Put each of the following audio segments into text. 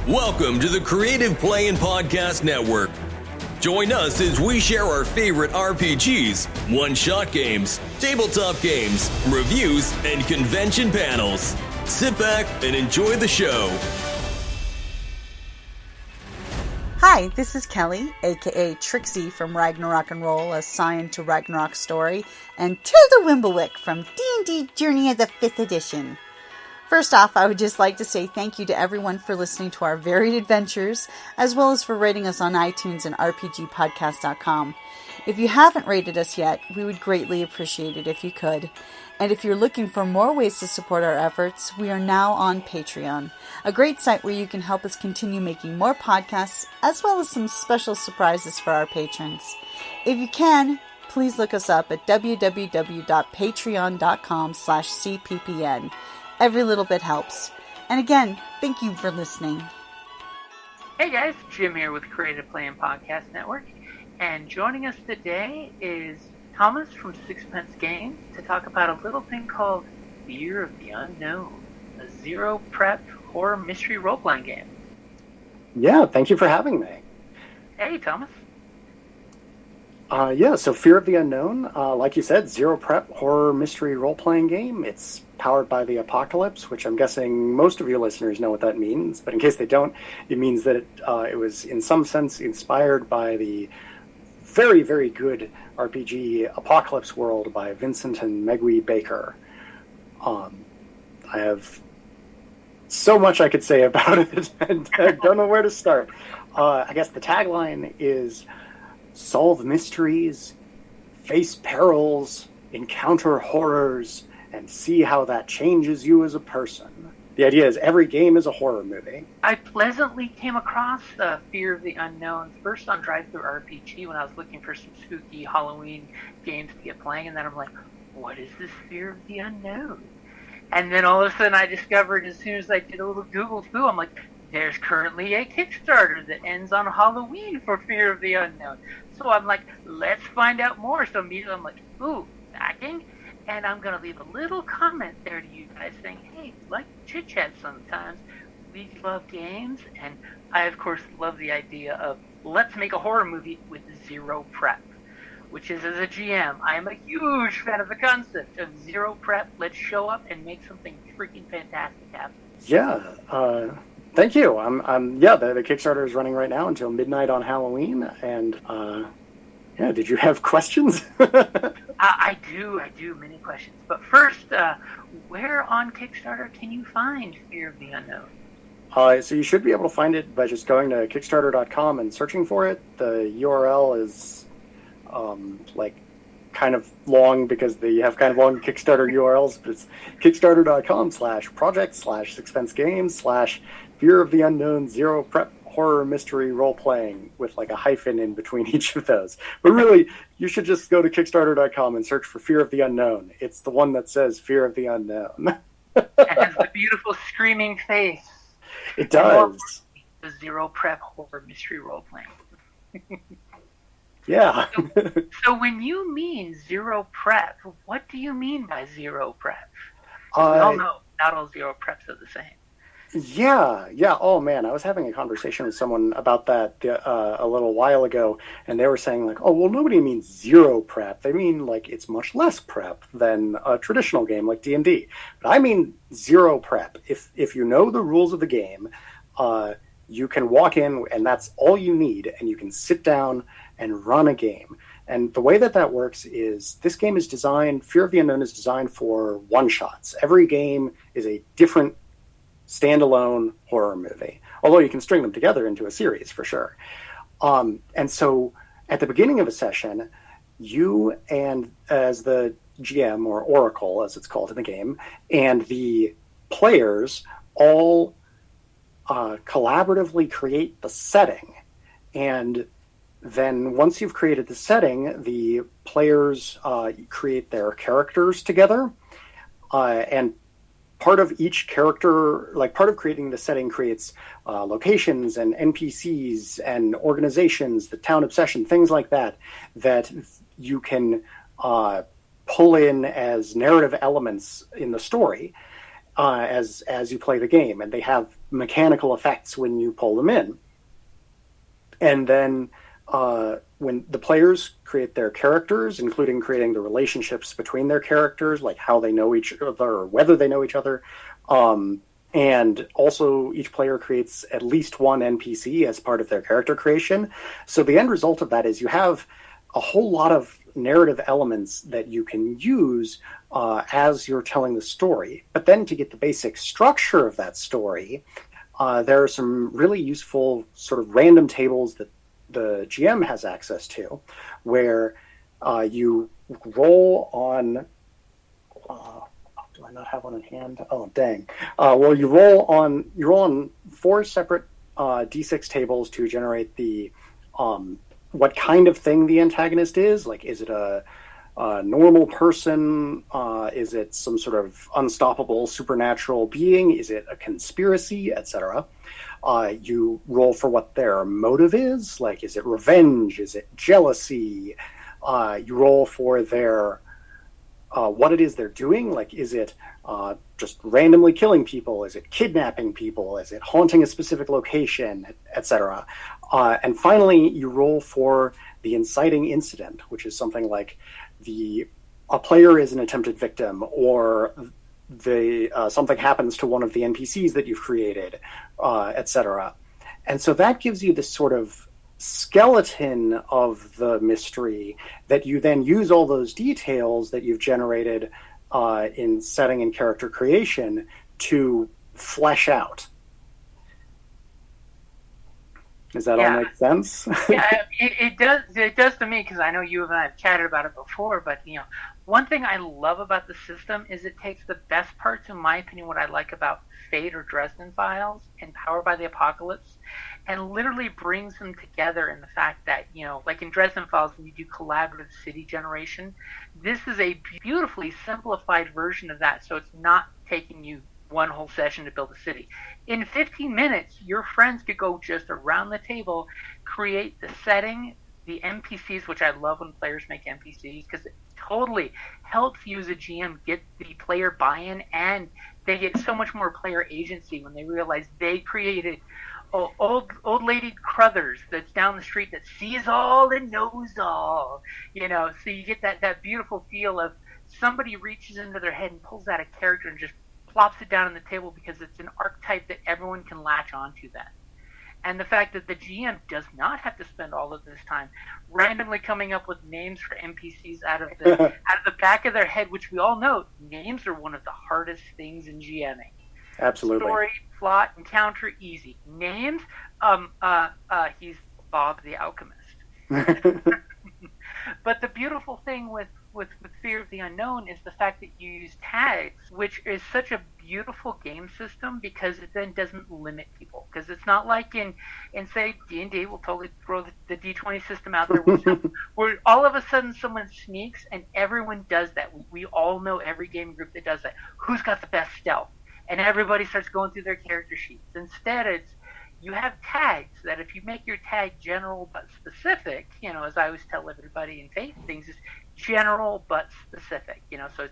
Welcome to the Creative Play and Podcast Network. Join us as we share our favorite RPGs, one-shot games, tabletop games, reviews, and convention panels. Sit back and enjoy the show. Hi, this is Kelly, aka Trixie from Ragnarok and Roll, a Scion to Ragnarok story, and Tilda Wimblewick from D&D Journey of the 5th Edition. First off, I would just like to say thank you to everyone for listening to our varied adventures, as well as for rating us on iTunes and RPGpodcast.com. If you haven't rated us yet, we would greatly appreciate it if you could. And if you're looking for more ways to support our efforts, we are now on Patreon, a great site where you can help us continue making more podcasts, as well as some special surprises for our patrons. If you can, please look us up at www.patreon.com/cppn. Every little bit helps. And again, thank you for listening. Hey guys, Jim here with Creative Play and Podcast Network. And joining us today is Thomas from Sixpence Games to talk about a little thing called Fear of the Unknown, a zero prep horror mystery role-playing game. Yeah, thank you for having me. Hey, Thomas. So Fear of the Unknown, like you said, zero prep horror mystery role-playing game. It's powered by the apocalypse, which I'm guessing most of your listeners know what that means. But in case they don't, it means that it was in some sense inspired by the very, very good RPG Apocalypse World by Vincent and Megwee Baker. I have so much I could say about it, and I don't know where to start. I guess the tagline is solve mysteries, face perils, encounter horrors, and see how that changes you as a person. The idea is every game is a horror movie. I pleasantly came across Fear of the Unknown first on Drive-Thru RPG when I was looking for some spooky Halloween games to get playing, and then I'm like, what is this Fear of the Unknown? And then all of a sudden I discovered, as soon as I did a little Google foo, I'm like, there's currently a Kickstarter that ends on Halloween for Fear of the Unknown. So I'm like, let's find out more. So immediately I'm like, ooh, backing? And I'm going to leave a little comment there to you guys saying, hey, like chit-chat sometimes. We love games. And I, of course, love the idea of let's make a horror movie with zero prep. Which is, as a GM, I am a huge fan of the concept of zero prep. Let's show up and make something freaking fantastic happen. Yeah, thank you. The Kickstarter is running right now until midnight on Halloween, and did you have questions? I do, many questions. But first, where on Kickstarter can you find Fear of the Unknown? So you should be able to find it by just going to Kickstarter.com and searching for it. The URL is kind of long because they have kind of long Kickstarter URLs, but it's kickstarter.com/project/sixpencegames/Fear of the Unknown zero prep horror mystery role-playing with like a hyphen in between each of those. But really, you should just go to Kickstarter.com and search for Fear of the Unknown. It's the one that says Fear of the Unknown. It has the beautiful screaming face. It does. The zero prep horror mystery role-playing. Yeah. So when you mean zero prep, what do you mean by zero prep? We all know not all zero preps are the same. Yeah. Oh man, I was having a conversation with someone about that a little while ago, and they were saying like, oh well, nobody means zero prep. They mean like it's much less prep than a traditional game like D&D. But I mean zero prep. If you know the rules of the game, you can walk in and that's all you need, and you can sit down and run a game. And the way that works is this game is designed, Fear of the Unknown is designed for one-shots. Every game is a different standalone horror movie, although you can string them together into a series for sure. And so at the beginning of a session, you and as the GM, or Oracle as it's called in the game, and the players all collaboratively create the setting. And then once you've created the setting, the players create their characters together. And part of each character, like part of creating the setting creates locations and NPCs and organizations, the town obsession, things like that, that you can pull in as narrative elements in the story. as you play the game, and they have mechanical effects when you pull them in. And then when the players create their characters, including creating the relationships between their characters, like how they know each other or whether they know each other, and also each player creates at least one NPC as part of their character creation. So the end result of that is you have a whole lot of narrative elements that you can use as you're telling the story. But then to get the basic structure of that story, there are some really useful sort of random tables that the GM has access to, where you roll on... do I not have one in hand? Oh, dang. Well, you roll on 4 separate D6 tables to generate the what kind of thing the antagonist is. Like, is it a normal person? Is it some sort of unstoppable supernatural being? Is it a conspiracy, etc.? You roll for what their motive is. Like, is it revenge? Is it jealousy? You roll for their what it is they're doing. Like, is it just randomly killing people? Is it kidnapping people? Is it haunting a specific location, etc.? And finally, you roll for the inciting incident, which is something like a player is an attempted victim, or something happens to one of the NPCs that you've created, etc. And so that gives you this sort of skeleton of the mystery that you then use all those details that you've generated in setting and character creation to flesh out. Does that all make sense? Yeah, it does. It does to me, because I know you and I have chatted about it before. But one thing I love about the system is it takes the best parts, in my opinion, what I like about Fate or Dresden Files and Power by the Apocalypse, and literally brings them together in the fact that, like in Dresden Files, when you do collaborative city generation, this is a beautifully simplified version of that. So it's not taking you one whole session to build a city. In 15 minutes, your friends could go just around the table, create the setting, the NPCs, which I love when players make NPCs, because it totally helps you as a GM get the player buy-in, and they get so much more player agency when they realize they created old lady Crothers that's down the street that sees all and knows all. So you get that beautiful feel of somebody reaches into their head and pulls out a character and just plops it down on the table because it's an archetype that everyone can latch onto then. And the fact that the GM does not have to spend all of this time randomly coming up with names for NPCs out of the back of their head, which we all know names are one of the hardest things in GMing. Absolutely. Story, plot, encounter, easy. Names, he's Bob the Alchemist. But the beautiful thing with Fear of the Unknown is the fact that you use tags, which is such a beautiful game system, because it then doesn't limit people. Because it's not like in say, D&D, we'll totally throw the D20 system out there, where all of a sudden someone sneaks and everyone does that. We all know every game group that does that. Who's got the best stealth? And everybody starts going through their character sheets. Instead, it's you have tags that if you make your tag general but specific, as I always tell everybody in Fate things, is general but specific. So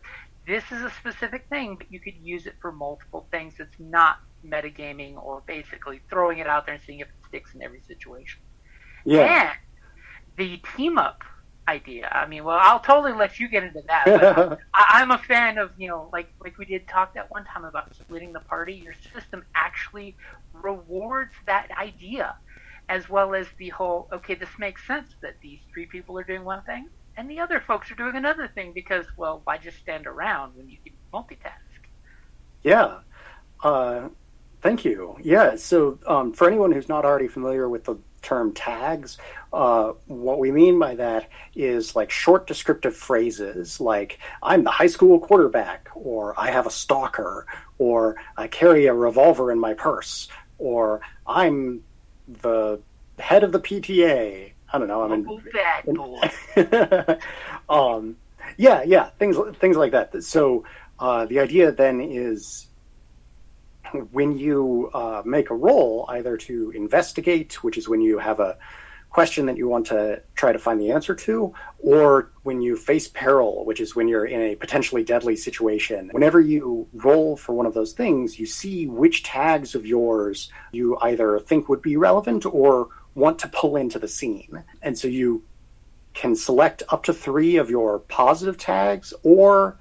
this is a specific thing, but you could use it for multiple things. It's not metagaming or basically throwing it out there and seeing if it sticks in every situation. Yeah. And the team up idea. I'll totally let you get into that. But I'm a fan of, like we did talk that one time about splitting the party. Your system actually rewards that idea, as well as the whole, okay, this makes sense that these 3 people are doing one thing and the other folks are doing another thing, because, well, why just stand around when you can multitask? Yeah. Thank you. Yeah. So for anyone who's not already familiar with the term tags, what we mean by that is like short descriptive phrases like I'm the high school quarterback, or I have a stalker, or I carry a revolver in my purse, or I'm the head of the PTA. I don't know. Bad boy. Yeah, things like that. So the idea then is, when you make a roll, either to investigate, which is when you have a question that you want to try to find the answer to, or when you face peril, which is when you're in a potentially deadly situation. Whenever you roll for one of those things, you see which tags of yours you either think would be relevant or want to pull into the scene. And so you can select up to 3 of your positive tags or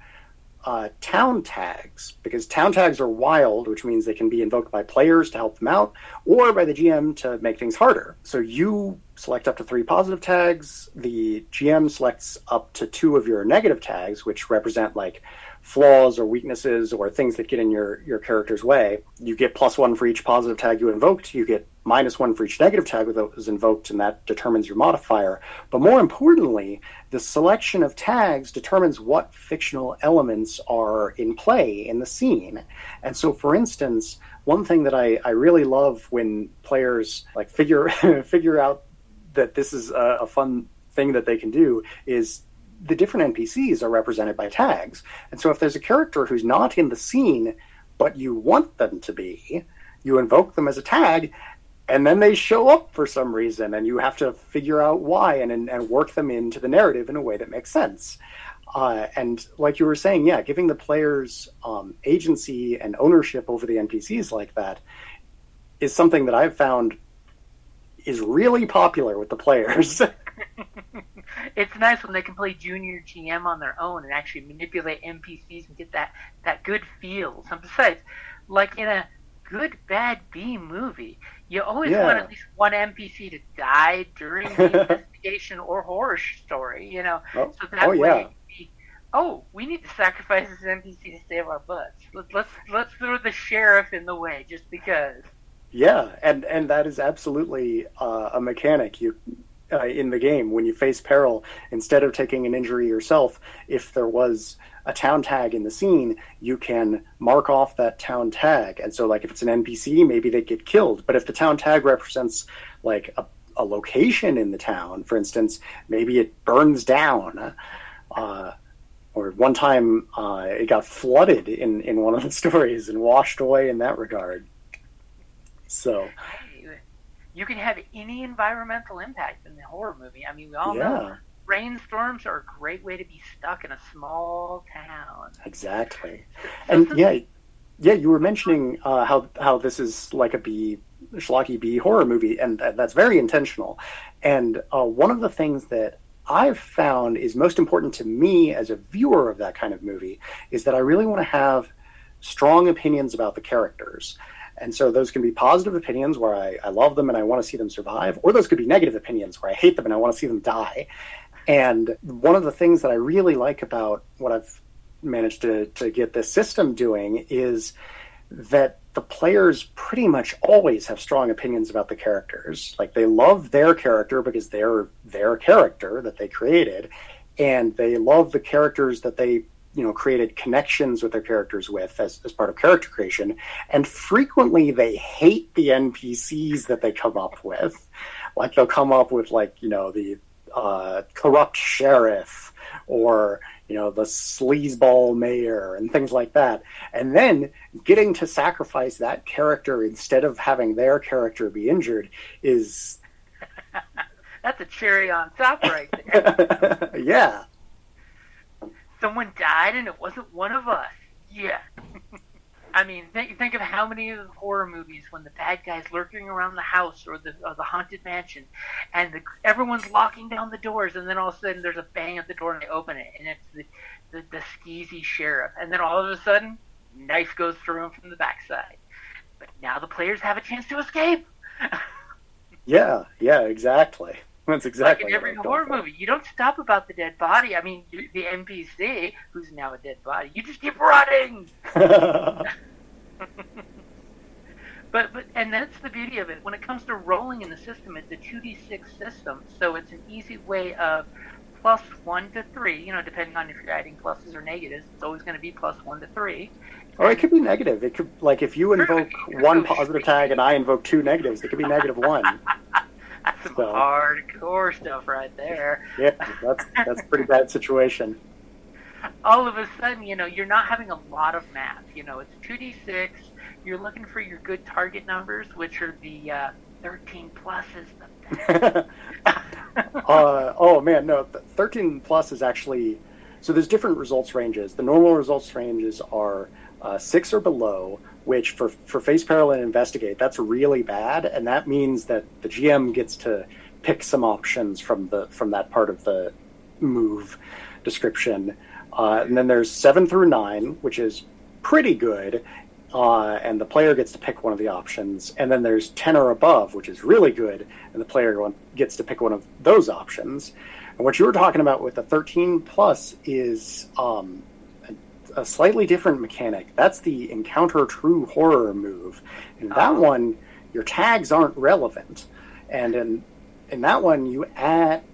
town tags, because town tags are wild, which means they can be invoked by players to help them out or by the GM to make things harder. So you select up to 3 positive tags. The GM selects up to 2 of your negative tags, which represent like flaws or weaknesses or things that get in your character's way. You get +1 for each positive tag you invoked. You get -1 for each negative tag that was invoked, and that determines your modifier. But more importantly, the selection of tags determines what fictional elements are in play in the scene. And so, for instance, one thing that I really love when players like figure out that this is a fun thing that they can do is the different NPCs are represented by tags. And so if there's a character who's not in the scene, but you want them to be, you invoke them as a tag, and then they show up for some reason, and you have to figure out why and work them into the narrative in a way that makes sense. And like you were saying, yeah, giving the players agency and ownership over the NPCs like that is something that I've found is really popular with the players. It's nice when they can play junior GM on their own and actually manipulate NPCs and get that good feel. So besides, like in a good, bad B movie, you always want at least one NPC to die during the investigation or horror story, you know. So that way, we need to sacrifice this NPC to save our butts. Let's throw the sheriff in the way just because. Yeah, and that is absolutely a mechanic. You in the game, when you face peril, instead of taking an injury yourself, if there was a town tag in the scene, you can mark off that town tag. And so, like, if it's an NPC, maybe they get killed. But if the town tag represents, like, a location in the town, for instance, maybe it burns down. Or one time it got flooded in one of the stories and washed away in that regard. So you can have any environmental impact in the horror movie. I mean, we all know rainstorms are a great way to be stuck in a small town. Exactly. And you were mentioning how this is like a schlocky B horror movie, and that's very intentional. And one of the things that I've found is most important to me as a viewer of that kind of movie is that I really want to have strong opinions about the characters. And so those can be positive opinions where I love them and I want to see them survive, or those could be negative opinions where I hate them and I want to see them die. And one of the things that I really like about what I've managed to get this system doing is that the players pretty much always have strong opinions about the characters. Like, they love their character because they're their character that they created, and they love the characters that they created connections with their characters with as part of character creation. And frequently they hate the NPCs that they come up with. Like, they'll come up with, like, the corrupt sheriff or, the sleazeball mayor and things like that. And then getting to sacrifice that character instead of having their character be injured is... That's a cherry on top right there. Yeah. Someone died and it wasn't one of us. Yeah. I mean, think of how many of the horror movies when the bad guy's lurking around the house or the haunted mansion, and everyone's locking down the doors, and then all of a sudden there's a bang at the door and they open it, and it's the skeezy sheriff, and then all of a sudden knife goes through him from the backside. But now the players have a chance to escape. Yeah, exactly. That's exactly like in every horror movie. You don't stop about the dead body. I mean, the NPC, who's now a dead body, you just keep running. But and that's the beauty of it. When it comes to rolling in the system, it's a 2d6 system, so it's an easy way of +1 to 3. Depending on if you're adding pluses or negatives, it's always going to be +1 to 3. Or it could be negative. It could, like, if you invoke one positive tag and I invoke 2 negatives, it could be -1. That's some hardcore stuff right there. Yeah, that's a pretty bad situation. All of a sudden, you're not having a lot of math. It's 2d6. You're looking for your good target numbers, which are the 13 plus is the best. Oh man, no, 13 plus is actually, so there's different results ranges. The normal results ranges are 6 or below, which for face parallel and investigate, that's really bad, and that means that the GM gets to pick some options from that part of the move description. And then there's 7 through 9, which is pretty good, and the player gets to pick one of the options. And then there's 10 or above, which is really good, and the player gets to pick one of those options. And what you were talking about with the 13 plus is a slightly different mechanic. That's the Encounter True Horror move. In that one, your tags aren't relevant. And in that one, you add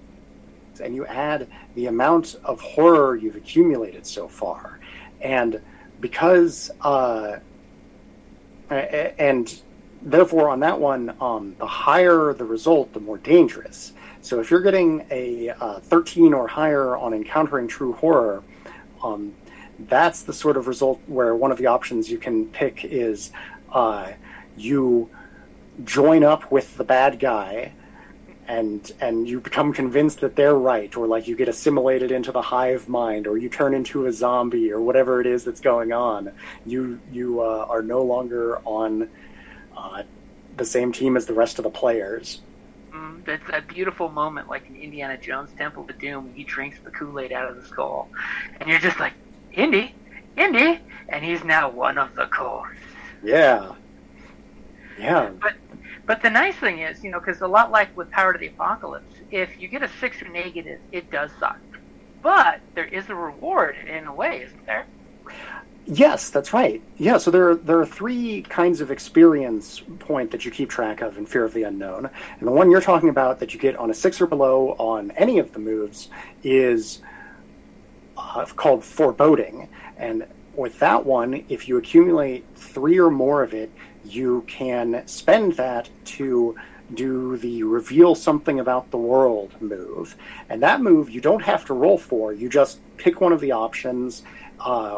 the amount of horror you've accumulated so far. And because and therefore on that one, the higher the result, the more dangerous. So if you're getting a 13 or higher on Encountering True Horror, that's the sort of result where one of the options you can pick is you join up with the bad guy and you become convinced that they're right, or like you get assimilated into the hive mind, or you turn into a zombie, or whatever it is that's going on. You are no longer on the same team as the rest of the players. That's a beautiful moment, like in Indiana Jones' Temple of Doom, when he drinks the Kool-Aid out of the skull, and you're just like, Indy, and he's now one of the course. Yeah. But the nice thing is, because a lot like with Power to the Apocalypse, if you get a 6 or negative, it does suck. But there is a reward in a way, isn't there? Yes, that's right. Yeah, so there are 3 kinds of experience point that you keep track of in Fear of the Unknown. And the one you're talking about that you get on a 6 or below on any of the moves is called Foreboding. And with that one, if you accumulate 3 or more of it, you can spend that to do the Reveal Something About the World move. And that move you don't have to roll for. You just pick one of the options,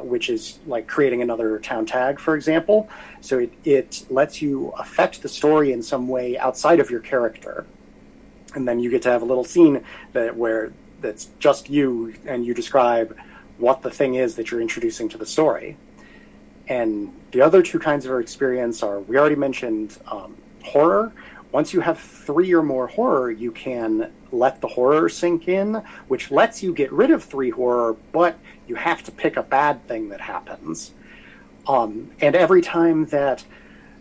which is like creating another town tag, for example. So it lets you affect the story in some way outside of your character. And then you get to have a little scene that's just you, and you describe what the thing is that you're introducing to the story. And the other 2 kinds of experience are, we already mentioned horror. Once you have 3 or more horror, you can let the horror sink in, which lets you get rid of 3 horror, but you have to pick a bad thing that happens. And every time that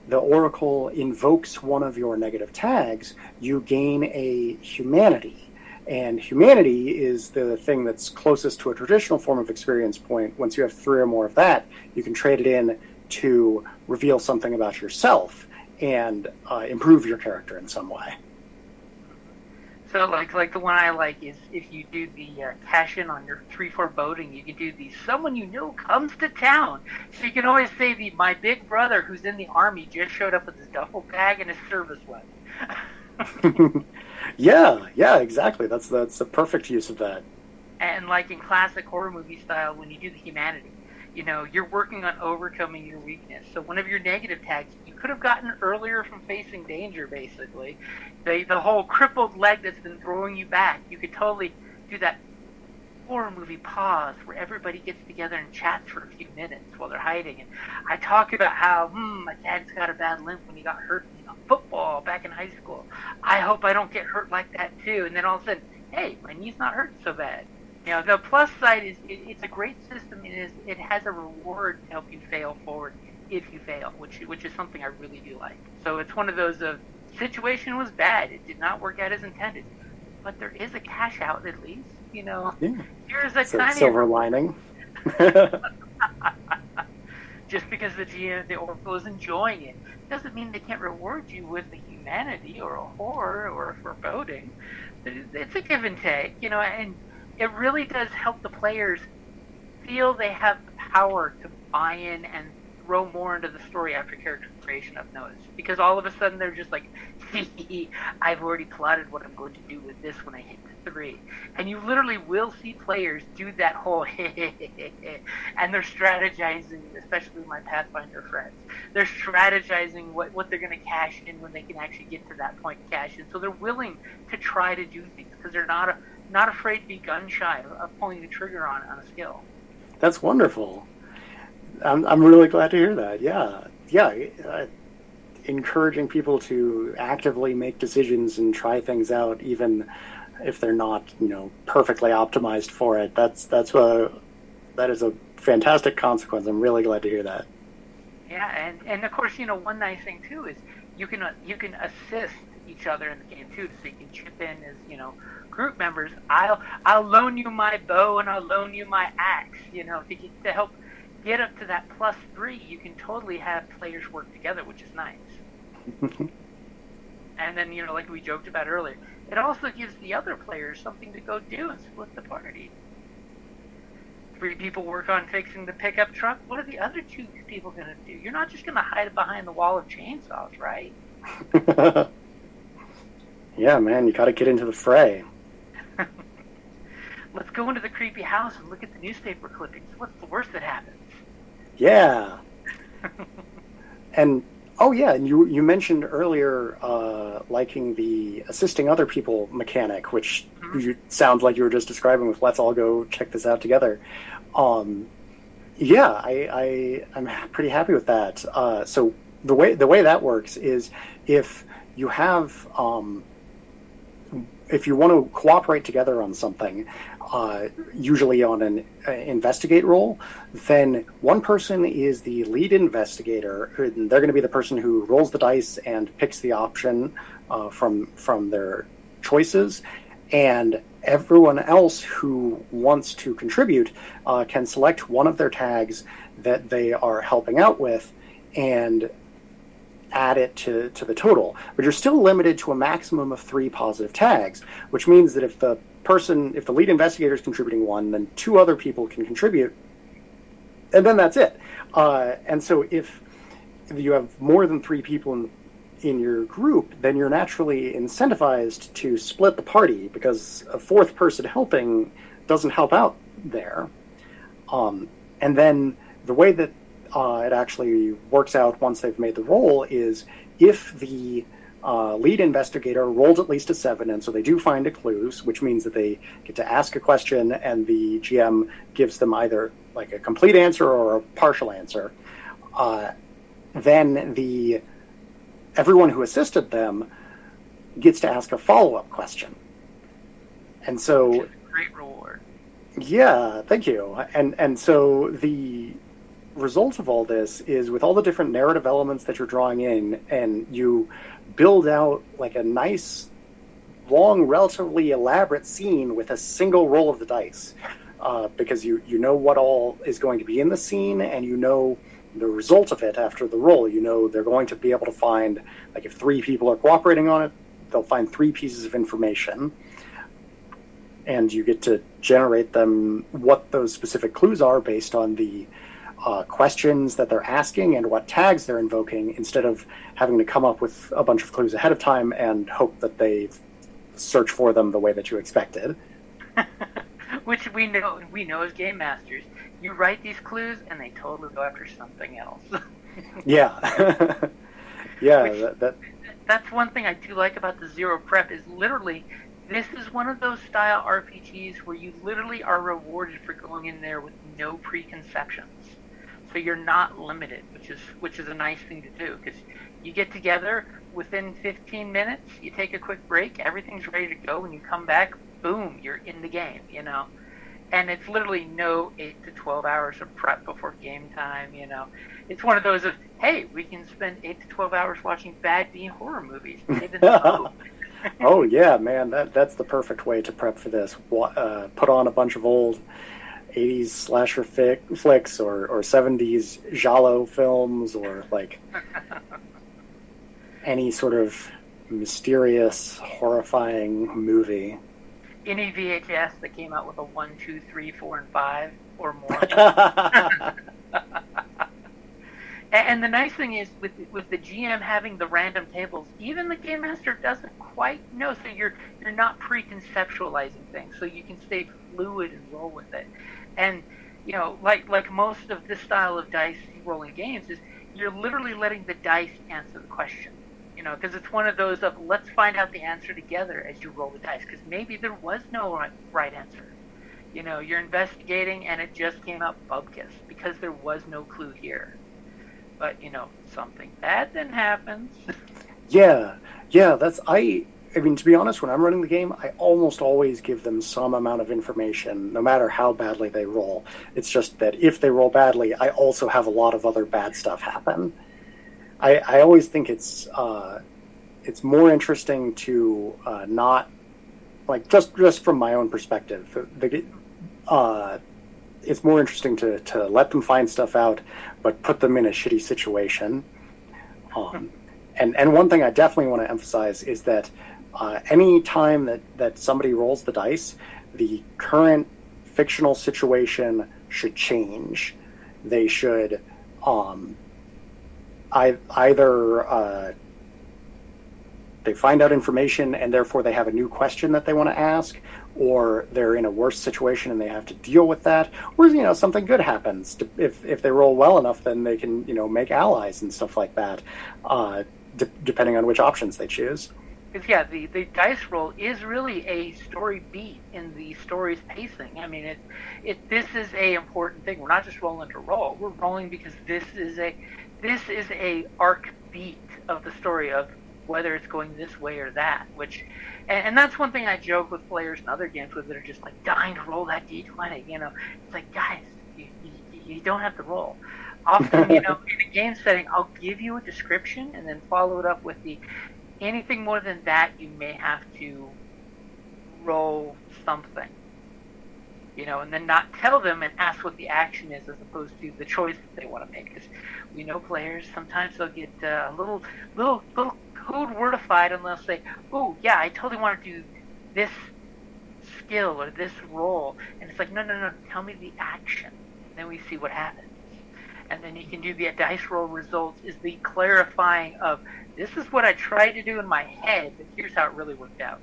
the Oracle invokes one of your negative tags, you gain a humanity. And humanity is the thing that's closest to a traditional form of experience point. Once you have 3 or more of that, you can trade it in to reveal something about yourself and improve your character in some way. So like the one I like is if you do the cash in on your 3 foreboding, you can do the someone you know comes to town. So you can always say my big brother who's in the army just showed up with his duffel bag and his service weapon. Yeah, exactly. That's a perfect use of that. And like in classic horror movie style, when you do the humanity, you're working on overcoming your weakness. So one of your negative tags you could have gotten earlier from facing danger, basically. The whole crippled leg that's been throwing you back, you could totally do that horror movie pause where everybody gets together and chats for a few minutes while they're hiding. And I talk about how, my dad's got a bad limp when he got hurt in football back in high school. I hope I don't get hurt like that too. And then all of a sudden, hey, my knee's not hurting so bad. The plus side is it's a great system. It has a reward to help you fail forward if you fail, which is something I really do like. So it's one of those situation was bad. It did not work out as intended. But there is a cash out at least. Here's a tiny silver lining. Just because the Oracle is enjoying it doesn't mean they can't reward you with a humanity or a horror or a foreboding. It's a give and take, and it really does help the players feel they have the power to buy in and throw more into the story after character creation, I've noticed. Because all of a sudden they're just like, I've already plotted what I'm going to do with this when I hit the +3. And you literally will see players do that whole and they're strategizing, especially my Pathfinder friends. They're strategizing what they're going to cash in when they can actually get to that point and cash in. So they're willing to try to do things because they're not afraid to be gun shy of pulling the trigger on a skill. That's wonderful. I'm really glad to hear that. Yeah. Encouraging people to actively make decisions and try things out, even if they're not, perfectly optimized for it. That is a fantastic consequence. I'm really glad to hear that. Yeah, and of course, one nice thing too is you can assist each other in the game too, so you can chip in as group members. I'll loan you my bow and I'll loan you my axe. To help get up to that +3, you can totally have players work together, which is nice. And then, like we joked about earlier, it also gives the other players something to go do and split the party. 3 people work on fixing the pickup truck. What are the other 2 people going to do? You're not just going to hide behind the wall of chainsaws, right? Yeah, man, you got to get into the fray. Let's go into the creepy house and look at the newspaper clippings. What's the worst that happens? Yeah. And you mentioned earlier liking the assisting other people mechanic, which sounds like you were just describing with "let's all go check this out together." I'm pretty happy with that. So the way that works is if you have if you want to cooperate together on something, usually on an investigate roll, then one person is the lead investigator. And they're going to be the person who rolls the dice and picks the option from their choices. And everyone else who wants to contribute can select one of their tags that they are helping out with and add it to the total. But you're still limited to a maximum of 3 positive tags, which means that if the lead investigator is contributing 1, then 2 other people can contribute, and then that's it. And so if you have more than 3 people in your group, then you're naturally incentivized to split the party, because a 4th person helping doesn't help out there. And then the way that it actually works out once they've made the roll is if the lead investigator rolled at least a 7, and so they do find a clues, which means that they get to ask a question and the GM gives them either like a complete answer or a partial answer, then everyone who assisted them gets to ask a follow-up question. And so, which is a great reward. Yeah, thank you. And so the result of all this is, with all the different narrative elements that you're drawing in, and you build out like a nice, long, relatively elaborate scene with a single roll of the dice, because you know what all is going to be in the scene, and you know the result of it after the roll. You know they're going to be able to find, like, if 3 people are cooperating on it, they'll find 3 pieces of information, and you get to generate them what those specific clues are based on the questions that they're asking and what tags they're invoking, instead of having to come up with a bunch of clues ahead of time and hope that they search for them the way that you expected. Which we know as game masters. You write these clues and they totally go after something else. Yeah. Yeah. That's one thing I do like about the Zero Prep is literally this is one of those style RPGs where you literally are rewarded for going in there with no preconceptions. So you're not limited, which is a nice thing to do, because you get together within 15 minutes, you take a quick break, everything's ready to go, when you come back, boom, you're in the game, And it's literally no 8 to 12 hours of prep before game time, It's one of those of, hey, we can spend 8 to 12 hours watching bad B horror movies. Even though Oh yeah, man, that's the perfect way to prep for this. Put on a bunch of old 80s slasher flicks or 70s giallo films, or like any sort of mysterious, horrifying movie. Any VHS that came out with a 1, 2, 3, 4, and 5 or more. And the nice thing is, with the GM having the random tables, even the game master doesn't quite know. So you're not pre-conceptualizing things, so you can stay fluid and roll with it. And like most of this style of dice rolling games, is you're literally letting the dice answer the question. Because it's one of those of let's find out the answer together as you roll the dice. Because maybe there was no right answer. You're investigating and it just came out bubkiss because there was no clue here. But something bad then happens. Yeah. I mean, to be honest, when I'm running the game, I almost always give them some amount of information, no matter how badly they roll. It's just that if they roll badly, I also have a lot of other bad stuff happen. I always think it's more interesting to not, like, just from my own perspective, it's more interesting to let them find stuff out, but put them in a shitty situation. And one thing I definitely want to emphasize is that any time that somebody rolls the dice, the current fictional situation should change. They should either they find out information and therefore they have a new question that they want to ask, or they're in a worse situation and they have to deal with that, or something good happens. If they roll well enough, then they can make allies and stuff like that, depending on which options they choose. Because the dice roll is really a story beat in the story's pacing. I mean, this is a important thing. We're not just rolling to roll. We're rolling because this is a arc beat of the story of whether it's going this way or that. And that's one thing I joke with players in other games that are just like dying to roll that D20. It's like, guys, you don't have to roll. Often, in a game setting, I'll give you a description and then follow it up with anything more than that, you may have to roll something. And then not tell them and ask what the action is as opposed to the choice that they want to make. Because we know players, sometimes they'll get a little code wordified and they'll say, oh, yeah, I totally want to do this skill or this roll. And it's like, no, tell me the action. And then we see what happens. And then you can do the dice roll results is the clarifying of, this is what I tried to do in my head, but here's how it really worked out.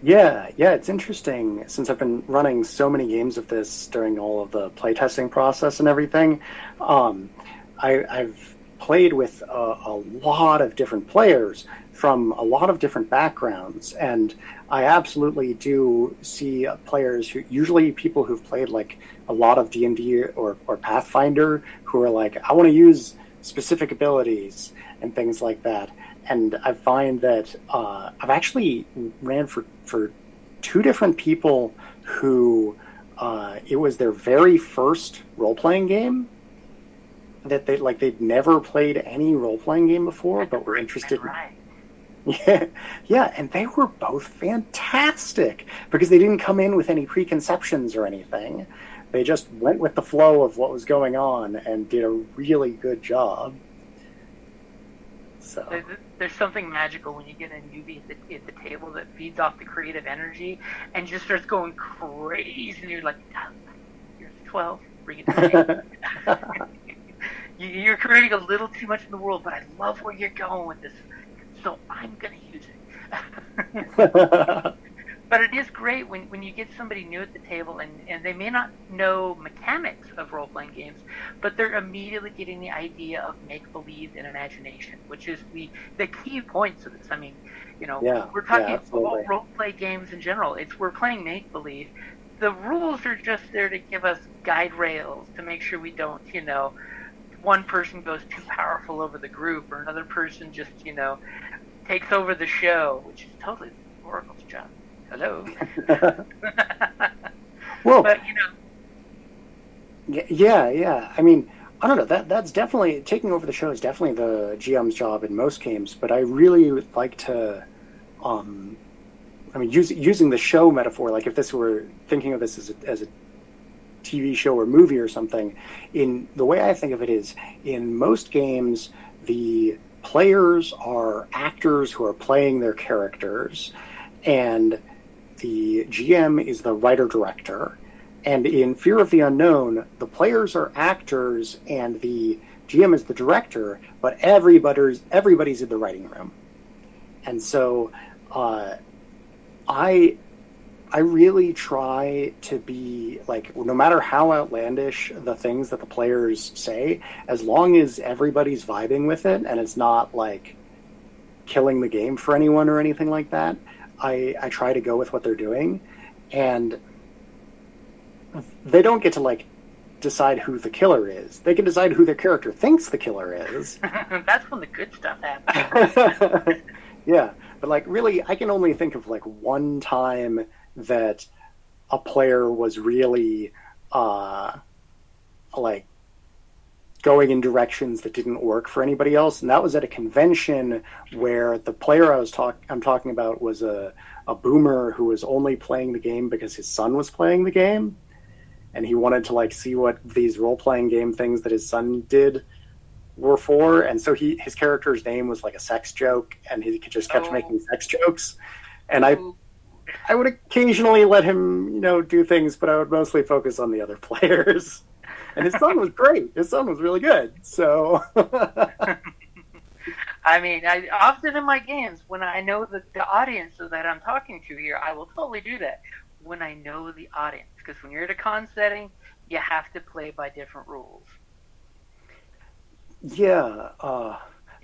Yeah, it's interesting, since I've been running so many games of this during all of the playtesting process and everything. I've played with a lot of different players from a lot of different backgrounds, and I absolutely do see players usually people who've played like a lot of D&D or Pathfinder, who are like, I want to use specific abilities and things like that. And I find that I've actually ran for two different people who it was their very first role-playing game, that they'd never played any role-playing game before, but were interested. Right. Yeah, and they were both fantastic because they didn't come in with any preconceptions or anything. They just went with the flow of what was going on and did a really good job. So there's something magical when you get a newbie at the table that feeds off the creative energy and just starts going crazy, and you're like, you're 12, bring it to me. You're creating a little too much in the world, but I love where you're going with this, so I'm going to use it. But it is great when you get somebody new at the table and they may not know mechanics of role-playing games, but they're immediately getting the idea of make-believe and imagination, which is the key points of this. I mean, we're talking about role-play games in general. We're playing make-believe. The rules are just there to give us guide rails to make sure we don't, one person goes too powerful over the group or another person just, takes over the show, which is totally Oracle's job. Hello. Well, but yeah. I mean, I don't know. That's definitely taking over the show is definitely the GM's job in most games. But I really would like to, using the show metaphor. Like if this were thinking of this as a TV show or movie or something, in the way I think of it is, in most games, the players are actors who are playing their characters, and the GM is the writer-director. And in Fear of the Unknown, the players are actors and the GM is the director, but everybody's in the writing room. And so I really try to be like, no matter how outlandish the things that the players say, as long as everybody's vibing with it and it's not like killing the game for anyone or anything like that, I try to go with what they're doing. And they don't get to like decide who the killer is. They can decide who their character thinks the killer is. That's when the good stuff happens. Yeah, but like really, I can only think of like one time that a player was really like going in directions that didn't work for anybody else, and that was at a convention where the player I'm talking about was a boomer who was only playing the game because his son was playing the game, and he wanted to like see what these role-playing game things that his son did were for, and so his character's name was like a sex joke, and he just kept making sex jokes, and I would occasionally let him, do things, but I would mostly focus on the other players. And his son was great. His son was really good. So, I mean, I often in my games, when I know the audience that I'm talking to here, I will totally do that when I know the audience. Because when you're at a con setting, you have to play by different rules. Yeah,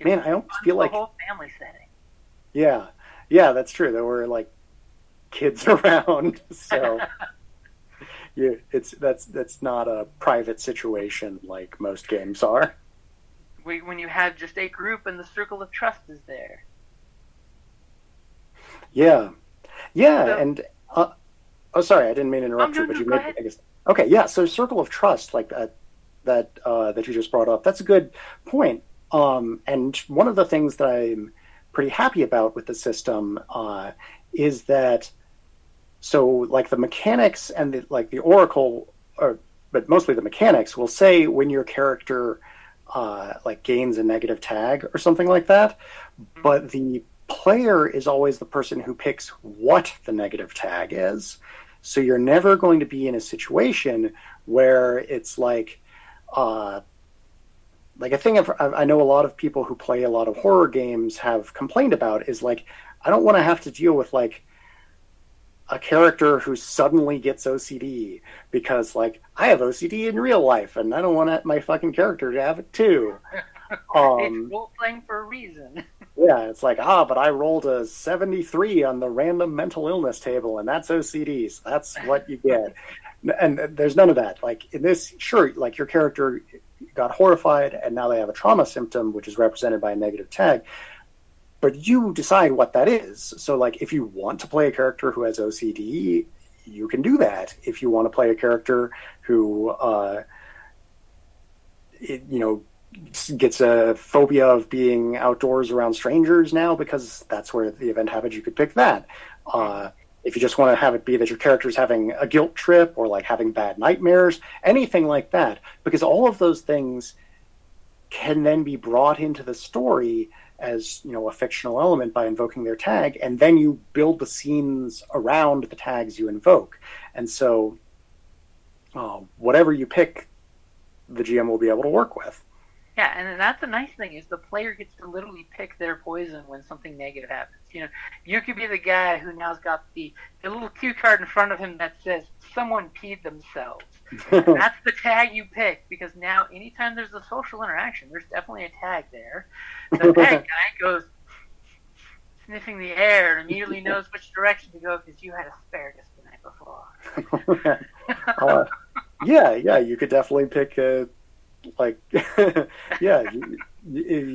man, I almost feel like the whole family setting. Yeah, that's true. There were like kids around, so yeah, that's not a private situation like most games are. When you have just a group and the circle of trust is there. Yeah, So, and sorry, I didn't mean to interrupt you, but you go made ahead. I guess. Okay, yeah. So circle of trust, like that you just brought up, that's a good point. And one of the things that I'm pretty happy about with the system is that, so like the mechanics and the oracle, but mostly the mechanics, will say when your character like gains a negative tag or something like that, but the player is always the person who picks what the negative tag is. So you're never going to be in a situation where it's like a thing I know a lot of people who play a lot of horror games have complained about is like, I don't want to have to deal with like a character who suddenly gets OCD because like I have OCD in real life and I don't want my fucking character to have it too. It's role-playing for a reason. Yeah, it's like, but I rolled a 73 on the random mental illness table and that's OCD, so that's what you get. And there's none of that. Like in this, sure, like your character got horrified and now they have a trauma symptom, which is represented by a negative tag, but you decide what that is. So like if you want to play a character who has OCD, you can do that. If you want to play a character who gets a phobia of being outdoors around strangers now because that's where the event happens, you could pick that. If you just want to have it be that your character's having a guilt trip or like having bad nightmares, anything like that, because all of those things can then be brought into the story as, a fictional element by invoking their tag, and then you build the scenes around the tags you invoke. And so whatever you pick, the GM will be able to work with. Yeah, and that's the nice thing is the player gets to literally pick their poison when something negative happens. You could be the guy who now's got the little cue card in front of him that says someone peed themselves. And that's the tag you pick, because now anytime there's a social interaction, there's definitely a tag there. The bad guy goes sniffing the air and immediately knows which direction to go because you had asparagus the night before. Yeah, you could definitely pick you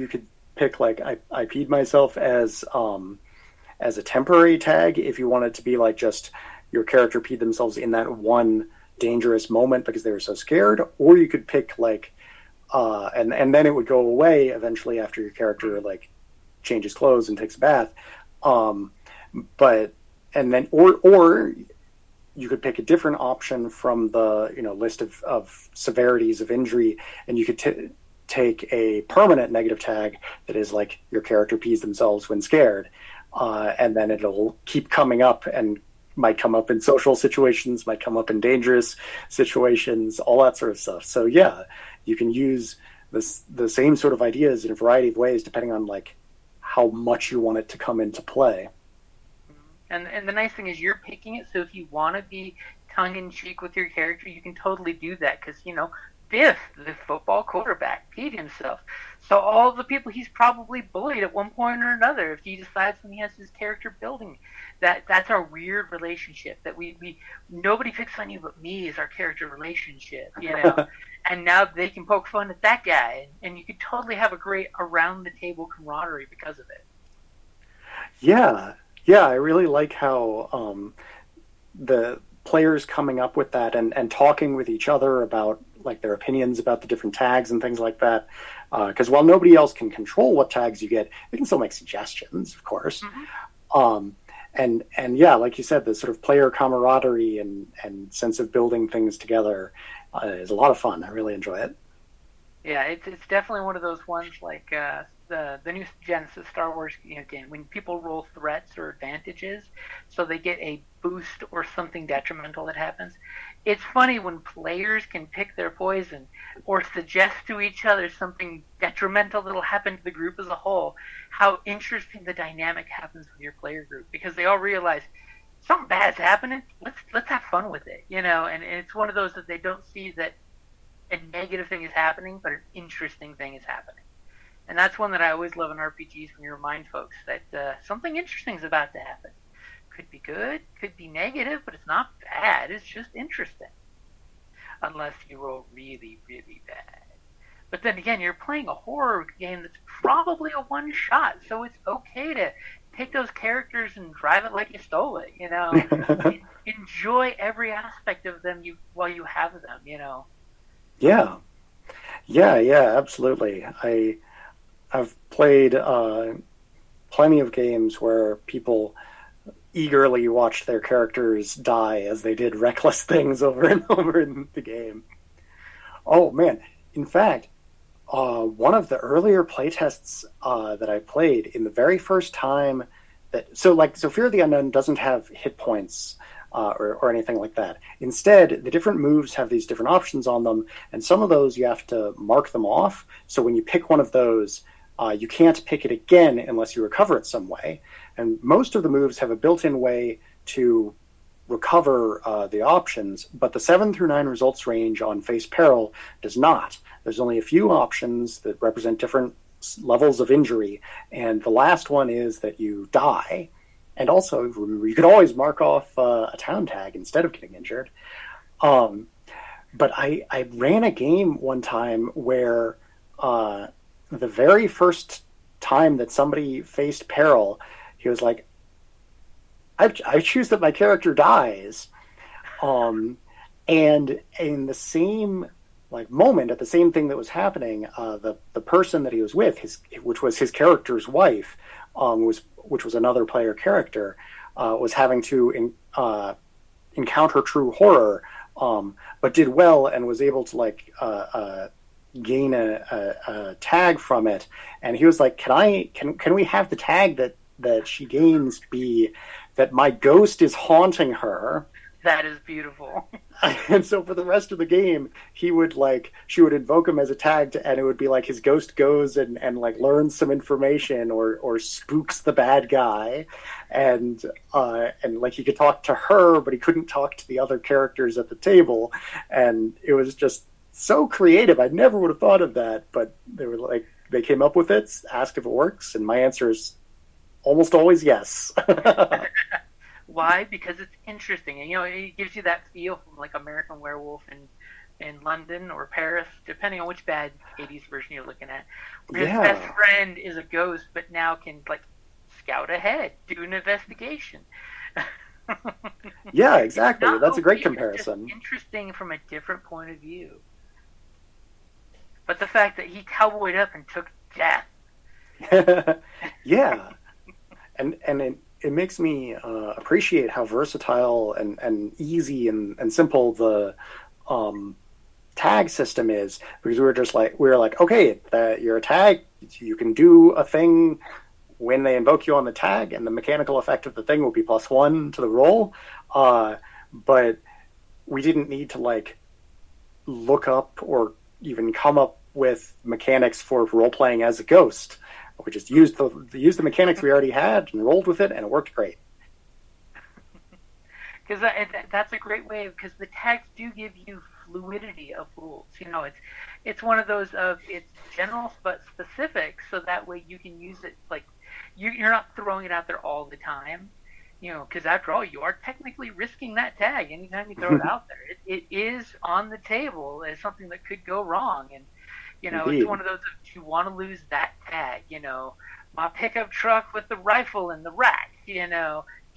could pick like I peed myself as a temporary tag if you want it to be like just your character peed themselves in that one dangerous moment because they were so scared, or you could pick like and then it would go away eventually after your character like changes clothes and takes a bath, or you could pick a different option from the list of severities of injury, and you could take a permanent negative tag that is like your character pees themselves when scared, and then it'll keep coming up and might come up in social situations, might come up in dangerous situations, all that sort of stuff. So yeah, you can use the same sort of ideas in a variety of ways, depending on like how much you want it to come into play. And the nice thing is you're picking it, so if you want to be tongue-in-cheek with your character, you can totally do that, because, Biff, the football quarterback, peed himself. So all the people he's probably bullied at one point or another, if he decides when he has his character building, that's our weird relationship that we nobody picks on you but me is our character relationship, And now they can poke fun at that guy, and you could totally have a great around-the-table camaraderie because of it. Yeah, I really like how the players coming up with that and talking with each other about like their opinions about the different tags and things like that. Because while nobody else can control what tags you get, they can still make suggestions, of course. Mm-hmm. And yeah, like you said, the sort of player camaraderie and sense of building things together is a lot of fun. I really enjoy it. Yeah, it's definitely one of those ones like the new Genesis Star Wars game, when people roll threats or advantages, so they get a boost or something detrimental that happens. It's funny when players can pick their poison or suggest to each other something detrimental that'll happen to the group as a whole, how interesting the dynamic happens with your player group, because they all realize something bad's happening. Let's have fun with it, and it's one of those that they don't see that a negative thing is happening, but an interesting thing is happening. And that's one that I always love in RPGs, when you remind folks that something interesting is about to happen. Could be good, could be negative, but it's not bad. It's just interesting. Unless you roll really, really bad. But then again, you're playing a horror game that's probably a one-shot, so it's okay to take those characters and drive it like you stole it, Enjoy every aspect of them while you have them, Yeah, absolutely. I've played plenty of games where people eagerly watched their characters die as they did reckless things over and over in the game. Oh man! In fact, one of the earlier playtests that I played, in the very first time so Fear of the Unknown doesn't have hit points or anything like that. Instead, the different moves have these different options on them, and some of those you have to mark them off. So when you pick one of those, you can't pick it again unless you recover it some way. And most of the moves have a built-in way to recover the options, but the 7 through 9 results range on Face Peril does not. There's only a few options that represent different levels of injury, and the last one is that you die. And also, remember, you could always mark off a town tag instead of getting injured. But I ran a game one time where the very first time that somebody faced peril, he was like, I choose that my character dies. And in the same moment, at the same thing that was happening, the person that he was with, which was his character's wife, which was another player character, was having to encounter true horror, but did well and was able to gain a tag from it. And he was like, can we have the tag that she gains be that my ghost is haunting her? That is beautiful. And so for the rest of the game, she would invoke him as a tag, and it would be like his ghost goes and learns some information or spooks the bad guy, and he could talk to her, but he couldn't talk to the other characters at the table, and it was just so creative. I never would have thought of that, but they came up with it, asked if it works, and my answer is almost always yes. Why? Because it's interesting, and it gives you that feel from American Werewolf in London or Paris, depending on which bad 80s version you're looking at. Where his best friend is a ghost, but now can scout ahead, do an investigation. Yeah, exactly. That's a great comparison. It's just interesting from a different point of view. But the fact that he cowboyed up and took death. Yeah, and it makes me appreciate how versatile and easy and simple the tag system is, because we were like, okay, you're a tag, you can do a thing when they invoke you on the tag, and the mechanical effect of the thing will be +1 to the roll. But we didn't need to look up or even come up with mechanics for role-playing as a ghost. We just used the mechanics we already had and rolled with it, and it worked great. Because that's a great way, because the tags do give you fluidity of rules. It's one of those of it's general but specific, so that way you can use it like you're not throwing it out there all the time. Because after all, you are technically risking that tag anytime you throw it out there. It is on the table as something that could go wrong, and Indeed. it's one of those if you want to lose that tag. My pickup truck with the rifle in the rack. Do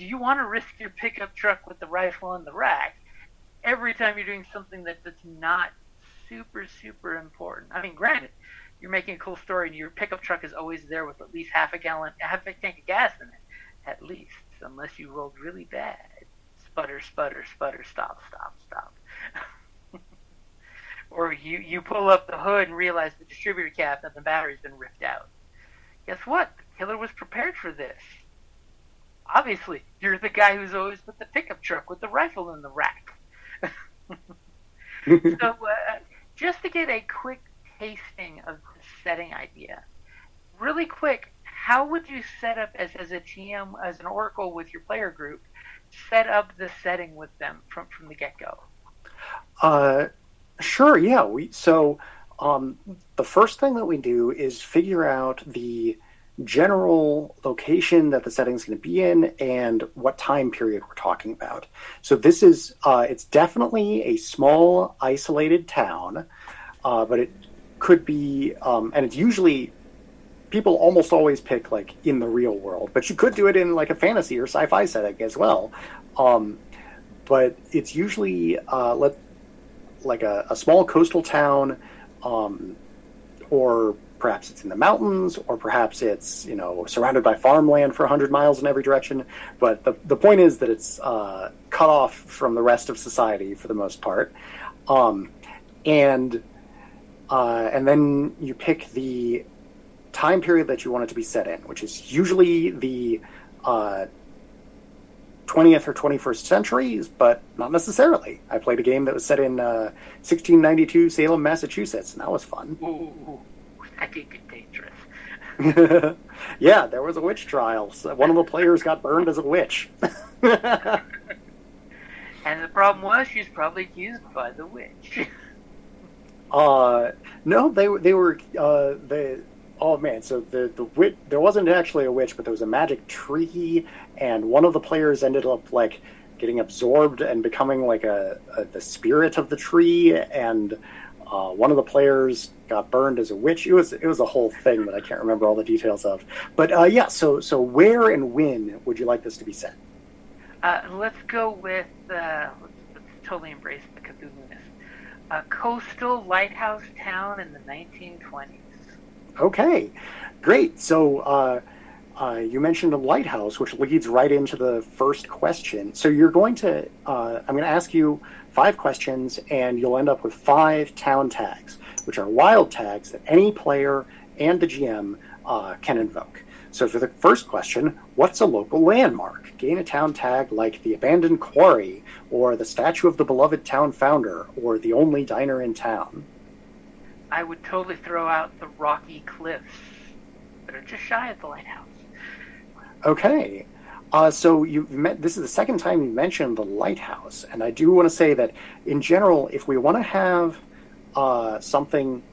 you want to risk your pickup truck with the rifle in the rack every time you're doing something that's not super, super important? I mean, granted, you're making a cool story and your pickup truck is always there with at least half a tank of gas in it, at least, unless you rolled really bad. Sputter, sputter, sputter, stop, stop, stop. Or you pull up the hood and realize the distributor cap and the battery's been ripped out. Guess what? The killer was prepared for this. Obviously, you're the guy who's always with the pickup truck with the rifle in the rack. So, just to get a quick tasting of the setting idea, really quick, how would you set up as a GM, as an Oracle with your player group, set up the setting with them from the get-go? Sure, yeah. The first thing that we do is figure out the general location that the setting's going to be in and what time period we're talking about. So this is, it's definitely a small, isolated town, but it could be, and it's usually, people almost always pick, like, in the real world, but you could do it in, like, a fantasy or sci-fi setting as well. But it's usually, like a small coastal town, or perhaps it's in the mountains, or perhaps it's, surrounded by farmland for 100 miles in every direction. But the point is that it's cut off from the rest of society for the most part. And then you pick the time period that you want it to be set in, which is usually the 20th or 21st centuries, but not necessarily. I played a game that was set in 1692 Salem, Massachusetts, and that was fun. Ooh, that could get dangerous. Yeah, there was a witch trial. So one of the players got burned as a witch. And the problem was she was probably accused by the witch. No, they were oh man, so the witch, there wasn't actually a witch, but there was a magic tree, and one of the players ended up like getting absorbed and becoming like the spirit of the tree, and one of the players got burned as a witch. It was a whole thing that I can't remember all the details of. But yeah, so where and when would you like this to be set? Let's go with let's totally embrace the Cthulhu-ness. A coastal lighthouse town in the 1920s. Okay, great. So you mentioned a lighthouse, which leads right into the first question. So you're going to, I'm going to ask you 5 questions, and you'll end up with 5 town tags, which are wild tags that any player and the GM can invoke. So for the first question, what's a local landmark? Gain a town tag like the abandoned quarry, or the statue of the beloved town founder, or the only diner in town. I would totally throw out the rocky cliffs that are just shy of the lighthouse. Okay. So this is the second time you mentioned the lighthouse, and I do want to say that in general, if we want to have something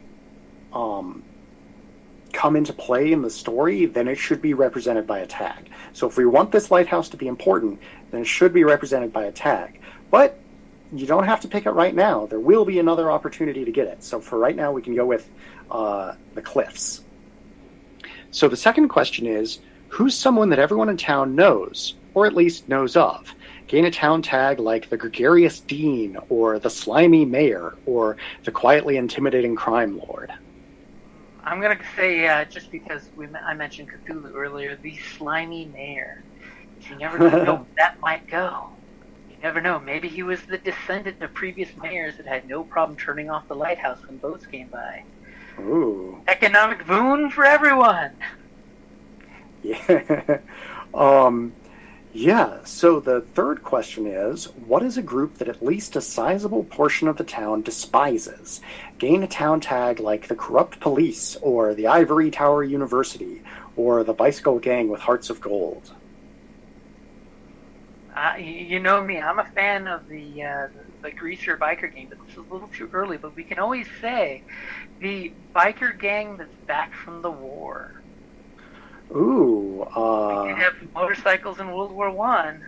come into play in the story, then it should be represented by a tag. So if we want this lighthouse to be important, then it should be represented by a tag. But you don't have to pick it right now. There will be another opportunity to get it. So for right now, we can go with the cliffs. So the second question is, who's someone that everyone in town knows, or at least knows of? Gain a town tag like the gregarious dean, or the slimy mayor, or the quietly intimidating crime lord. I'm going to say, just because I mentioned Cthulhu earlier, the slimy mayor. You never know where that might go. You never know. Maybe he was the descendant of previous mayors that had no problem turning off the lighthouse when boats came by. Ooh. Economic boon for everyone. Yeah. Yeah, so the third question is, what is a group that at least a sizable portion of the town despises? Gain a town tag like the Corrupt Police, or the Ivory Tower University, or the Bicycle Gang with Hearts of Gold. You know me, I'm a fan of the Greaser biker gang, but this is a little too early, but we can always say the biker gang that's back from the war. Ooh, We did have motorcycles in World War One.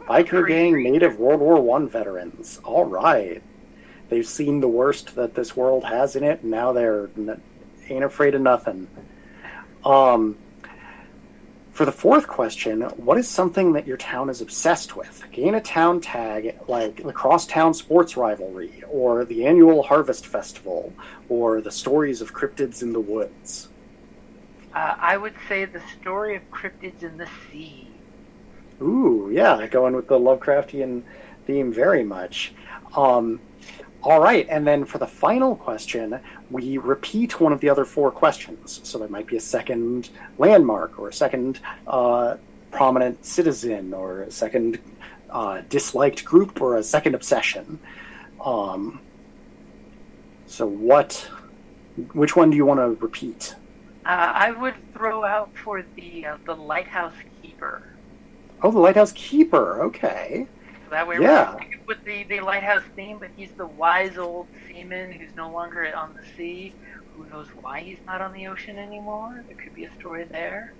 Biker gang made of World War One veterans. All right. They've seen the worst that this world has in it, and now they're ain't afraid of nothing. For the fourth question, what is something that your town is obsessed with? Gain a town tag like the Crosstown Sports Rivalry, or the annual Harvest Festival, or the stories of cryptids in the woods. I would say the story of cryptids in the sea. Ooh, yeah, going with the Lovecraftian theme very much. All right, and then for the final question, we repeat one of the other four questions. So there might be a second landmark, or a second prominent citizen, or a second disliked group, or a second obsession. So which one do you want to repeat? I would throw out for the Lighthouse Keeper. Oh, the Lighthouse Keeper, okay. That way Yeah. we're sticking with the lighthouse theme, but he's the wise old seaman who's no longer on the sea. Who knows why he's not on the ocean anymore? There could be a story there.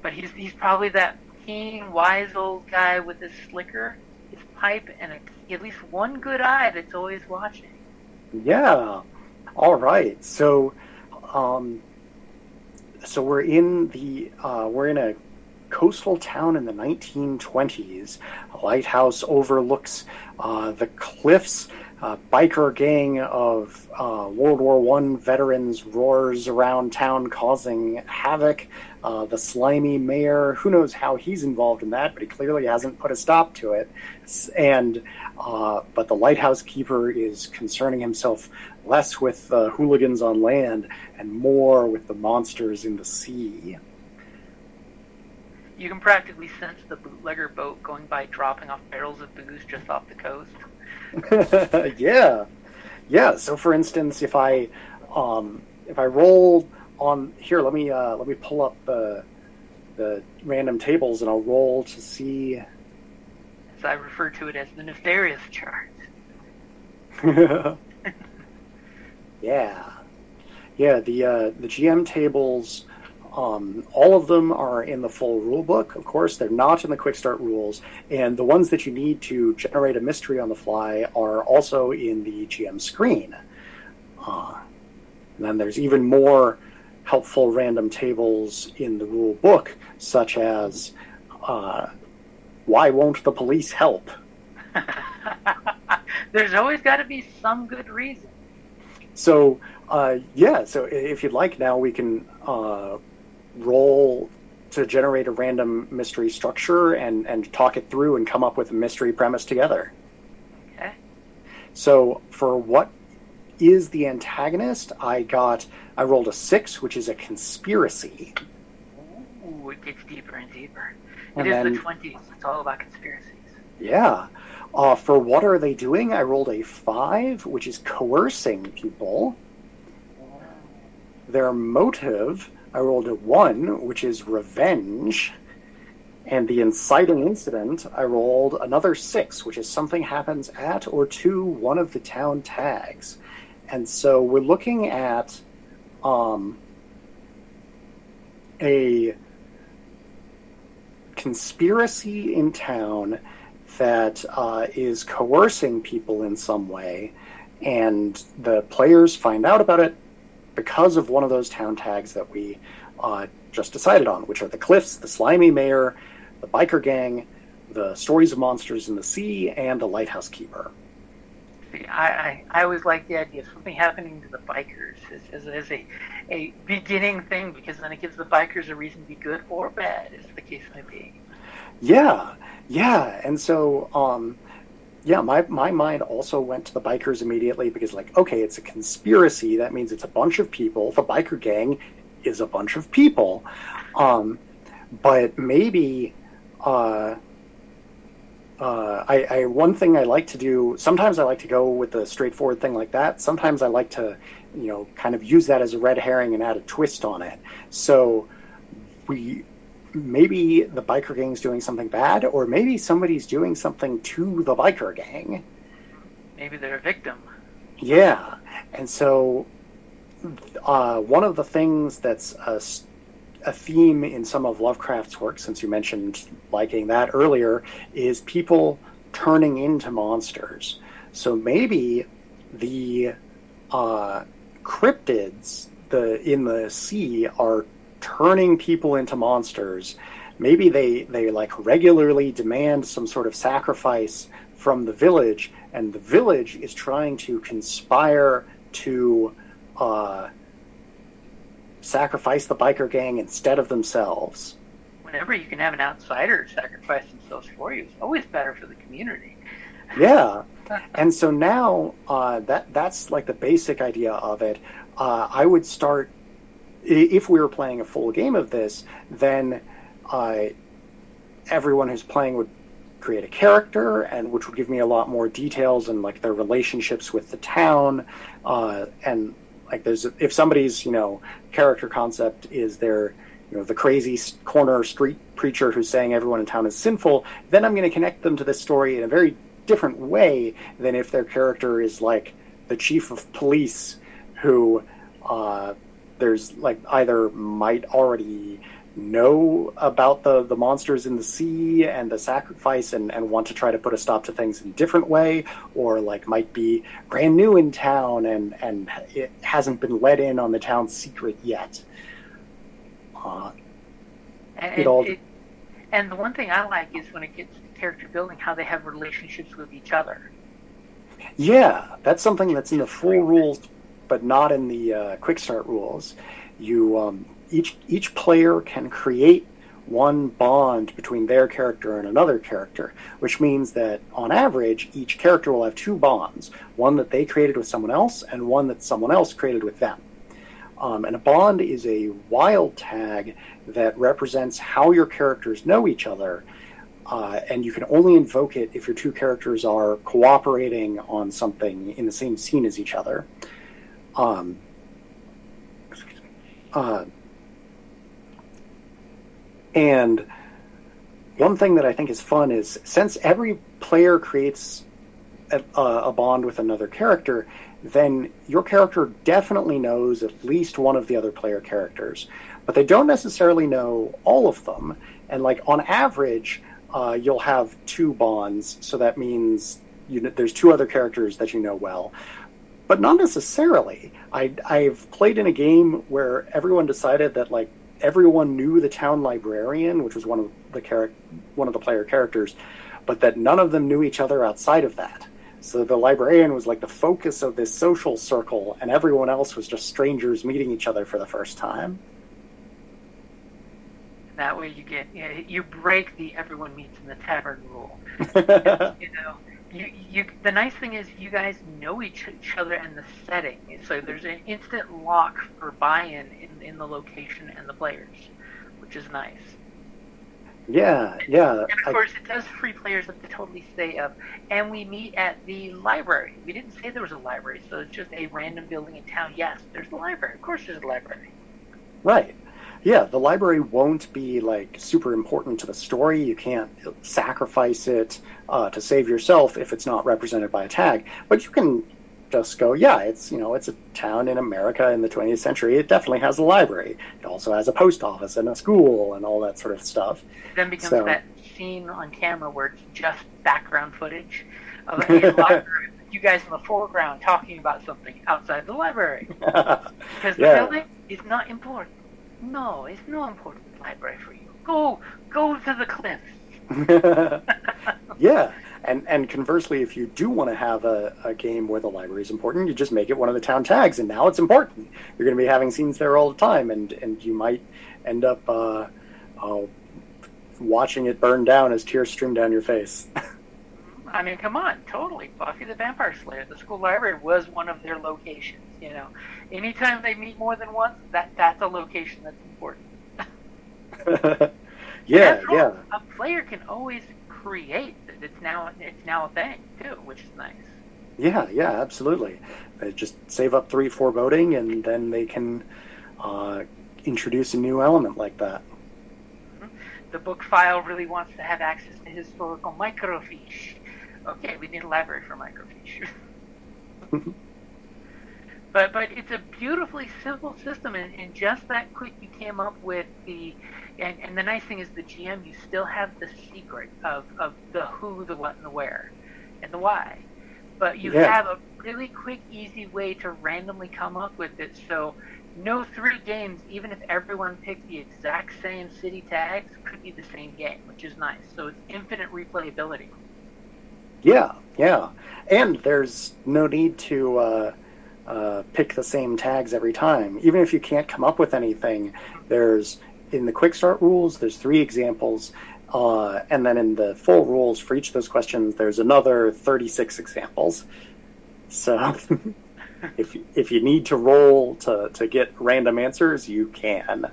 But he's probably that keen, wise old guy with his slicker, his pipe, and at least one good eye that's always watching. Yeah. All right. So we're in a coastal town in the 1920s. A lighthouse overlooks the cliffs. A biker gang of World War One veterans roars around town, causing havoc. The slimy mayor, who knows how he's involved in that, but he clearly hasn't put a stop to it. But the lighthouse keeper is concerning himself less with hooligans on land and more with the monsters in the sea. You can practically sense the bootlegger boat going by, dropping off barrels of booze just off the coast. Yeah. So, for instance, if I roll on here, let me pull up the random tables, and I'll roll to see. As I refer to it as the nefarious chart. Yeah. The GM tables. All of them are in the full rule book. Of course, they're not in the Quick Start rules, and the ones that you need to generate a mystery on the fly are also in the GM screen. And then there's even more helpful random tables in the rule book, such as why won't the police help? There's always got to be some good reason. So if you'd like, now we can roll to generate a random mystery structure and talk it through and come up with a mystery premise together. Okay. So for what is the antagonist, I rolled a 6, which is a conspiracy. Ooh, it gets deeper and deeper. And It is then- the 20s. It's all about conspiracies. Yeah. For what are they doing, I rolled a 5, which is coercing people. Their motive, I rolled a 1, which is revenge. And the inciting incident, I rolled another 6, which is something happens at or to one of the town tags. And so we're looking at a conspiracy in town that is coercing people in some way, and the players find out about it because of one of those town tags that we just decided on, which are the cliffs, the slimy mayor, the biker gang, the stories of monsters in the sea, and the lighthouse keeper. See, I always like the idea of something happening to the bikers as a beginning thing, because then it gives the bikers a reason to be good or bad, as the case might be. Yeah, and so Yeah, my mind also went to the bikers immediately because, like, okay, it's a conspiracy. That means it's a bunch of people. The biker gang is a bunch of people. But maybe one thing I like to do, sometimes I like to go with a straightforward thing like that. Sometimes I like to, kind of use that as a red herring and add a twist on it. So maybe the biker gang's doing something bad, or maybe somebody's doing something to the biker gang. Maybe they're a victim. Yeah. And so one of the things that's a theme in some of Lovecraft's work, since you mentioned liking that earlier, is people turning into monsters. So maybe the cryptids in the sea are turning people into monsters. Maybe they like regularly demand some sort of sacrifice from the village, and the village is trying to conspire to sacrifice the biker gang instead of themselves. Whenever you can have an outsider sacrifice themselves for you, it's always better for the community. Yeah. And so now that's like the basic idea of it. I would start, if we were playing a full game of this, then everyone who's playing would create a character, and which would give me a lot more details and like their relationships with the town, and like if somebody's character concept is their the crazy corner street preacher who's saying everyone in town is sinful, then I'm going to connect them to this story in a very different way than if their character is like the chief of police who there's like either might already know about the monsters in the sea and the sacrifice and want to try to put a stop to things in a different way, or like might be brand new in town and it hasn't been let in on the town's secret yet. And the one thing I like is when it gets to character building, how they have relationships with each other. Yeah, that's something that's in the full rules, but not in the quick start rules. You each player can create one bond between their character and another character, which means that on average, each character will have two bonds: one that they created with someone else, and one that someone else created with them. And a bond is a wild tag that represents how your characters know each other, and you can only invoke it if your two characters are cooperating on something in the same scene as each other. And one thing that I think is fun is, since every player creates a bond with another character, then your character definitely knows at least one of the other player characters, but they don't necessarily know all of them. And like on average, you'll have two bonds, so that means there's two other characters that you know well, but not necessarily. I've played in a game where everyone decided that like everyone knew the town librarian, which was one of the player characters, but that none of them knew each other outside of that. So the librarian was like the focus of this social circle, and everyone else was just strangers meeting each other for the first time. That way you break the everyone meets in the tavern rule. The nice thing is you guys know each other and the setting, so there's an instant lock for buy-in in the location and the players, which is nice. Yeah. And of course, it does free players up to totally say and we meet at the library. We didn't say there was a library, so it's just a random building in town. Yes, there's a library. Of course there's a library. Right. Yeah, the library won't be like super important to the story. You can't sacrifice it to save yourself if it's not represented by a tag. But you can just go, yeah, it's a town in America in the 20th century. It definitely has a library. It also has a post office and a school and all that sort of stuff. It then becomes that scene on camera where it's just background footage of a library. You guys in the foreground talking about something outside the library. Because the building is not important. No, it's no important library for you. Go to the cliffs. Yeah, and conversely, if you do want to have a game where the library is important, you just make it one of the town tags, and now it's important. You're going to be having scenes there all the time, and you might end up watching it burn down as tears stream down your face. I mean, come on, totally. Buffy the Vampire Slayer, the school library was one of their locations. Anytime they meet more than once, that's a location that's important. Yeah, yeah. A player can always create. It's now a thing too, which is nice. Yeah, absolutely. They just save up 3 foreboding, and then they can introduce a new element like that. The book file really wants to have access to historical microfiche. Okay, we need a library for microfiche. but it's a beautifully simple system, and just that quick you came up with and the nice thing is the GM, you still have the secret of the who, the what, and the where, and the why. But you have a really quick, easy way to randomly come up with it, so no 3 games, even if everyone picked the exact same city tags, could be the same game, which is nice. So it's infinite replayability. Yeah. And there's no need to pick the same tags every time. Even if you can't come up with anything, in the Quick Start rules, there's 3 examples. And then in the full rules for each of those questions, there's another 36 examples. So if you need to roll to get random answers, you can.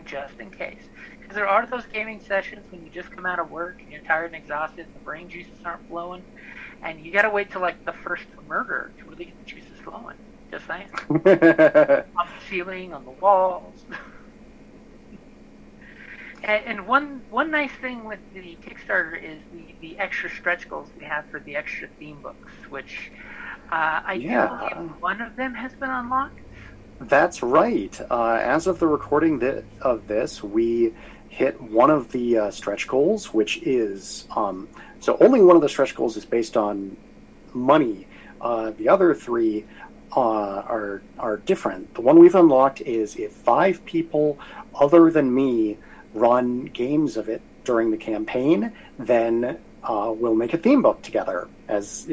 Just in case. Because there are those gaming sessions when you just come out of work and you're tired and exhausted and the brain juices aren't flowing, and you got to wait till like the first murder to really get the juices flowing. Just saying. On the ceiling, on the walls. And one nice thing with the Kickstarter is the extra stretch goals we have for the extra theme books, which I do believe one of them has been unlocked. That's right. As of the recording of this, we hit one of the stretch goals, which is so only one of the stretch goals is based on money. The other 3 are different. The one we've unlocked is if 5 people other than me run games of it during the campaign, then we'll make a theme book together, as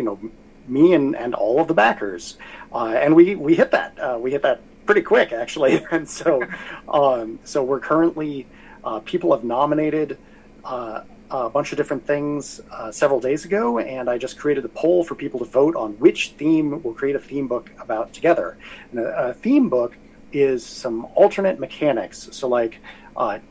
me and all of the backers, and we hit that. We hit that pretty quick, actually. And so we're currently people have nominated a bunch of different things several days ago, and I just created a poll for people to vote on which theme we'll create a theme book about together. And a theme book is some alternate mechanics, so like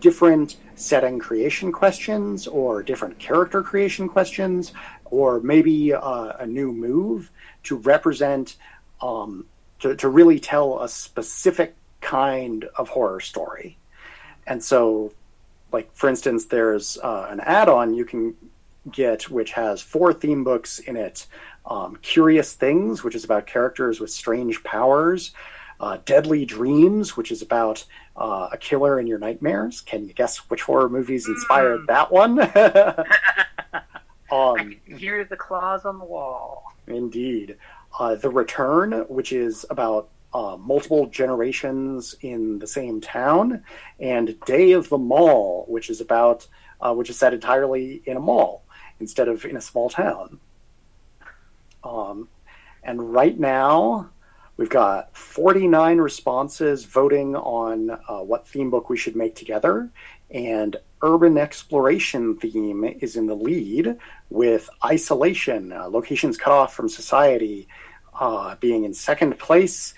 different setting creation questions, or different character creation questions, or maybe a new move to represent, to really tell a specific kind of horror story. And so, like, for instance, there's an add-on you can get which has 4 theme books in it. Curious Things, which is about characters with strange powers. Deadly Dreams, which is about a killer in your nightmares. Can you guess which horror movies inspired that one? I can hear the claws on the wall. Indeed. The Return, which is about multiple generations in the same town. And Day of the Mall, which is about which is set entirely in a mall instead of in a small town. And right now, we've got 49 responses voting on what theme book we should make together, and Urban Exploration theme is in the lead, with Isolation, locations cut off from society, being in second place,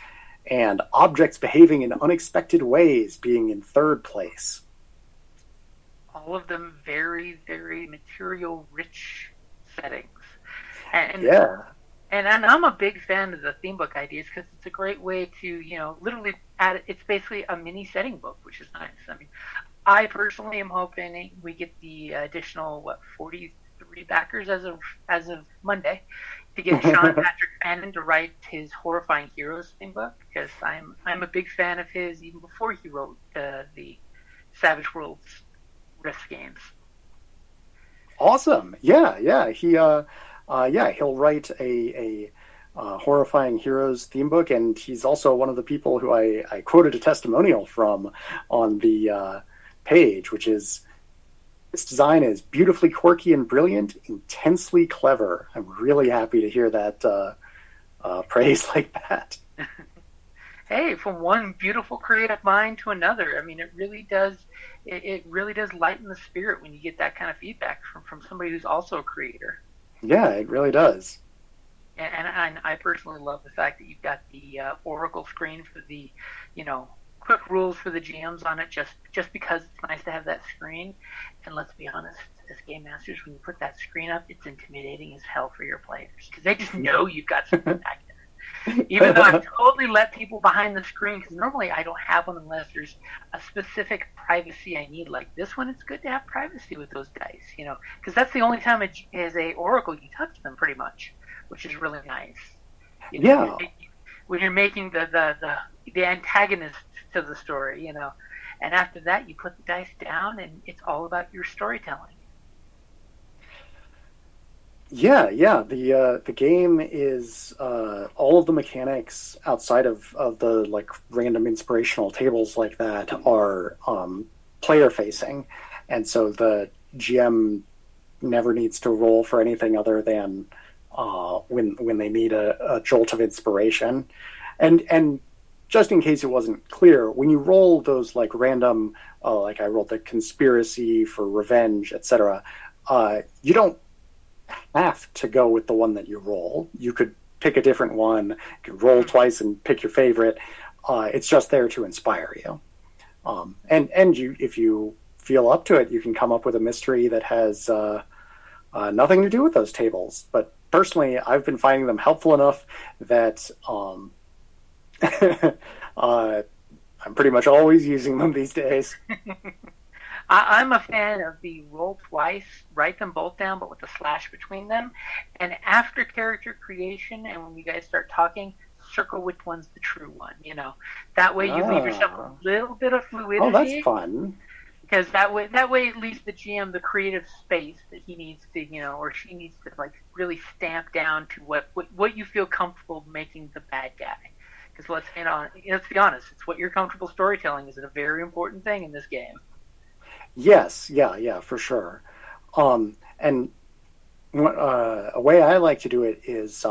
and Objects Behaving in Unexpected Ways being in third place. All of them very, very material-rich settings. And I'm a big fan of the theme book ideas because it's a great way to, literally add. It's basically a mini setting book, which is nice. I mean, I personally am hoping we get the additional 43 backers as of Monday to get Sean Patrick Fannin to write his Horrifying Heroes theme book, because I'm a big fan of his even before he wrote the Savage Worlds Rift games. Awesome. Yeah. He'll write a Horrifying Heroes theme book, and he's also one of the people who I quoted a testimonial from on the page, which is, this design is beautifully quirky and brilliant, intensely clever. I'm really happy to hear that praise like that. Hey, from one beautiful creative mind to another. I mean, it really does lighten the spirit when you get that kind of feedback from somebody who's also a creator. Yeah, it really does. And I personally love the fact that you've got the Oracle screen for the, you know, quick rules for the GMs on it, just because it's nice to have that screen. And let's be honest, as game masters, when you put that screen up, it's intimidating as hell for your players because they just know you've got something back there. Even though I've totally let people behind the screen, because normally I don't have one unless there's a specific privacy I need. Like this one, it's good to have privacy with those dice, you know, because that's the only time it is a Oracle you touch them pretty much, which is really nice. You know, Yeah. when you're making the antagonist to the story, you know, and after that you put the dice down and it's all about your storytelling. Yeah, yeah. The game is all of the mechanics outside of the like random inspirational tables like that are player facing, and so the GM never needs to roll for anything other than when they need a jolt of inspiration, and just in case it wasn't clear, when you roll those like random, like I rolled the conspiracy for revenge, etc. You don't have to go with the one that you roll. You could pick a different one. You could roll twice and pick your favorite. It's just there to inspire you. And you, if you feel up to it, you can come up with a mystery that has nothing to do with those tables. But personally, I've been finding them helpful enough that I'm pretty much always using them these days. I'm a fan of the roll twice, write them both down, but with a slash between them. And after character creation, and when you guys start talking, circle which one's the true one. You know, that way you leave yourself a little bit of fluidity. Oh, that's fun. Because that way it leaves the GM the creative space that he needs to, you know, or she needs to like really stamp down to what you feel comfortable making the bad guy. Because let's be honest, it's what you're comfortable storytelling is a very important thing in this game. Yes, yeah, for sure. And a way I like to do it is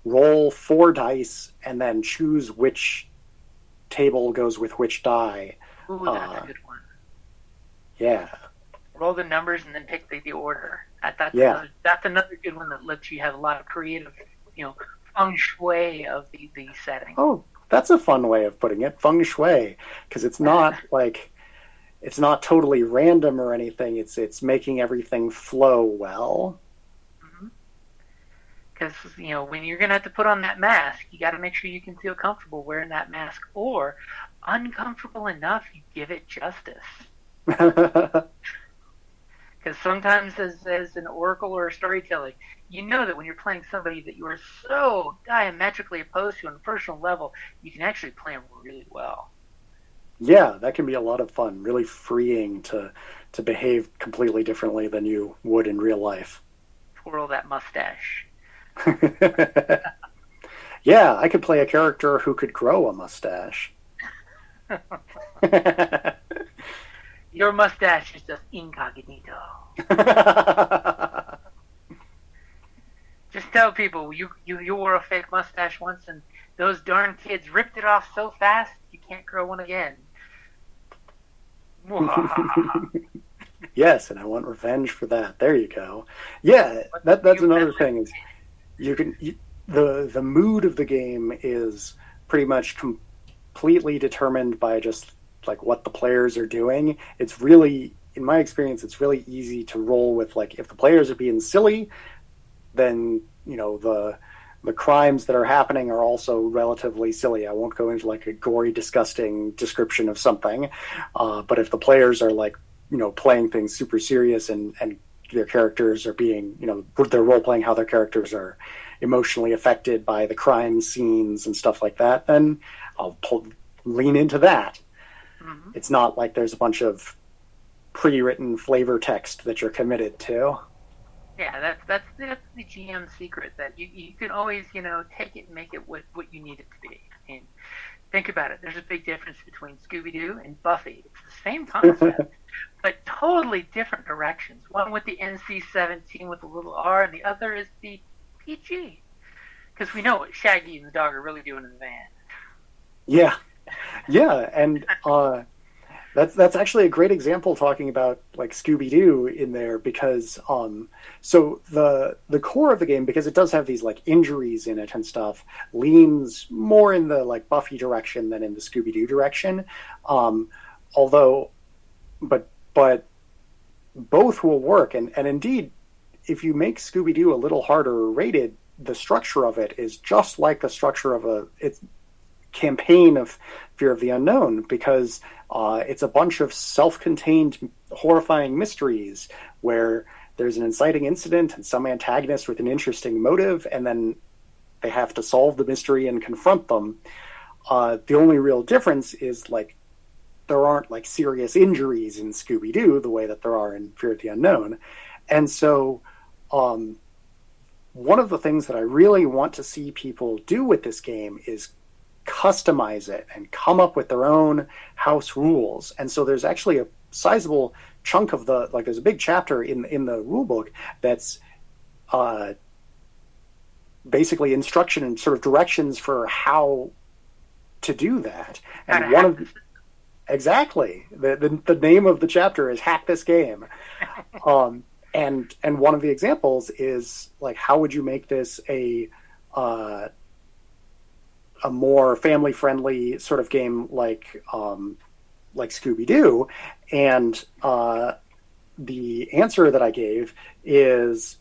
roll 4 dice and then choose which table goes with which die. Ooh, that's a good one. Yeah. Roll the numbers and then pick the order. That's another good one that lets you have a lot of creative, you know, feng shui of the setting. Oh, that's a fun way of putting it, feng shui, because it's not like it's not totally random or anything. It's making everything flow well. Because you know when you're gonna have to put on that mask, you got to make sure you can feel comfortable wearing that mask, or uncomfortable enough you give it justice. Because sometimes as an oracle or a storyteller, you know that when you're playing somebody that you are so diametrically opposed to on a personal level, you can actually play them really well. Yeah, that can be a lot of fun. Really freeing to behave completely differently than you would in real life. Twirl that mustache. Yeah, I could play a character who could grow a mustache. Your mustache is just incognito. Just tell people you wore a fake mustache once and those darn kids ripped it off so fast you can't grow one again. Yes, and I want revenge for that. There you go. Yeah, that's another thing. Is the mood of the game is pretty much completely determined by just like what the players are doing. It's really, in my experience, it's really easy to roll with like if the players are being silly, then you know the crimes that are happening are also relatively silly. I won't go into like a gory, disgusting description of something, but if the players are like, you know, playing things super serious and their characters are being, you know, they're role playing how their characters are emotionally affected by the crime scenes and stuff like that, then I'll lean into that. Mm-hmm. It's not like there's a bunch of pre-written flavor text that you're committed to. Yeah, that's the GM secret, that you can always, you know, take it and make it what you need it to be. I mean, think about it. There's a big difference between Scooby-Doo and Buffy. It's the same concept, but totally different directions. One with the NC-17 with a little R, and the other is the PG. Because we know what Shaggy and the dog are really doing in the van. Yeah, and That's actually a great example talking about like Scooby-Doo in there because so the core of the game, because it does have these like injuries in it and stuff, leans more in the like Buffy direction than in the Scooby-Doo direction. Although but both will work, and indeed if you make Scooby-Doo a little harder rated, the structure of it is just like the structure of it's campaign of Fear of the Unknown, because it's a bunch of self-contained horrifying mysteries where there's an inciting incident and some antagonist with an interesting motive, and then they have to solve the mystery and confront them. The only real difference is like there aren't like serious injuries in Scooby-Doo the way that there are in Fear of the Unknown. And so one of the things that I really want to see people do with this game is customize it and come up with their own house rules. And so there's actually a sizable chunk of there's a big chapter in the rule book that's basically instruction and sort of directions for how to do that. And exactly the name of the chapter is Hack This Game. And one of the examples is like, how would you make this a more family-friendly sort of game like Scooby-Doo? And the answer that I gave is,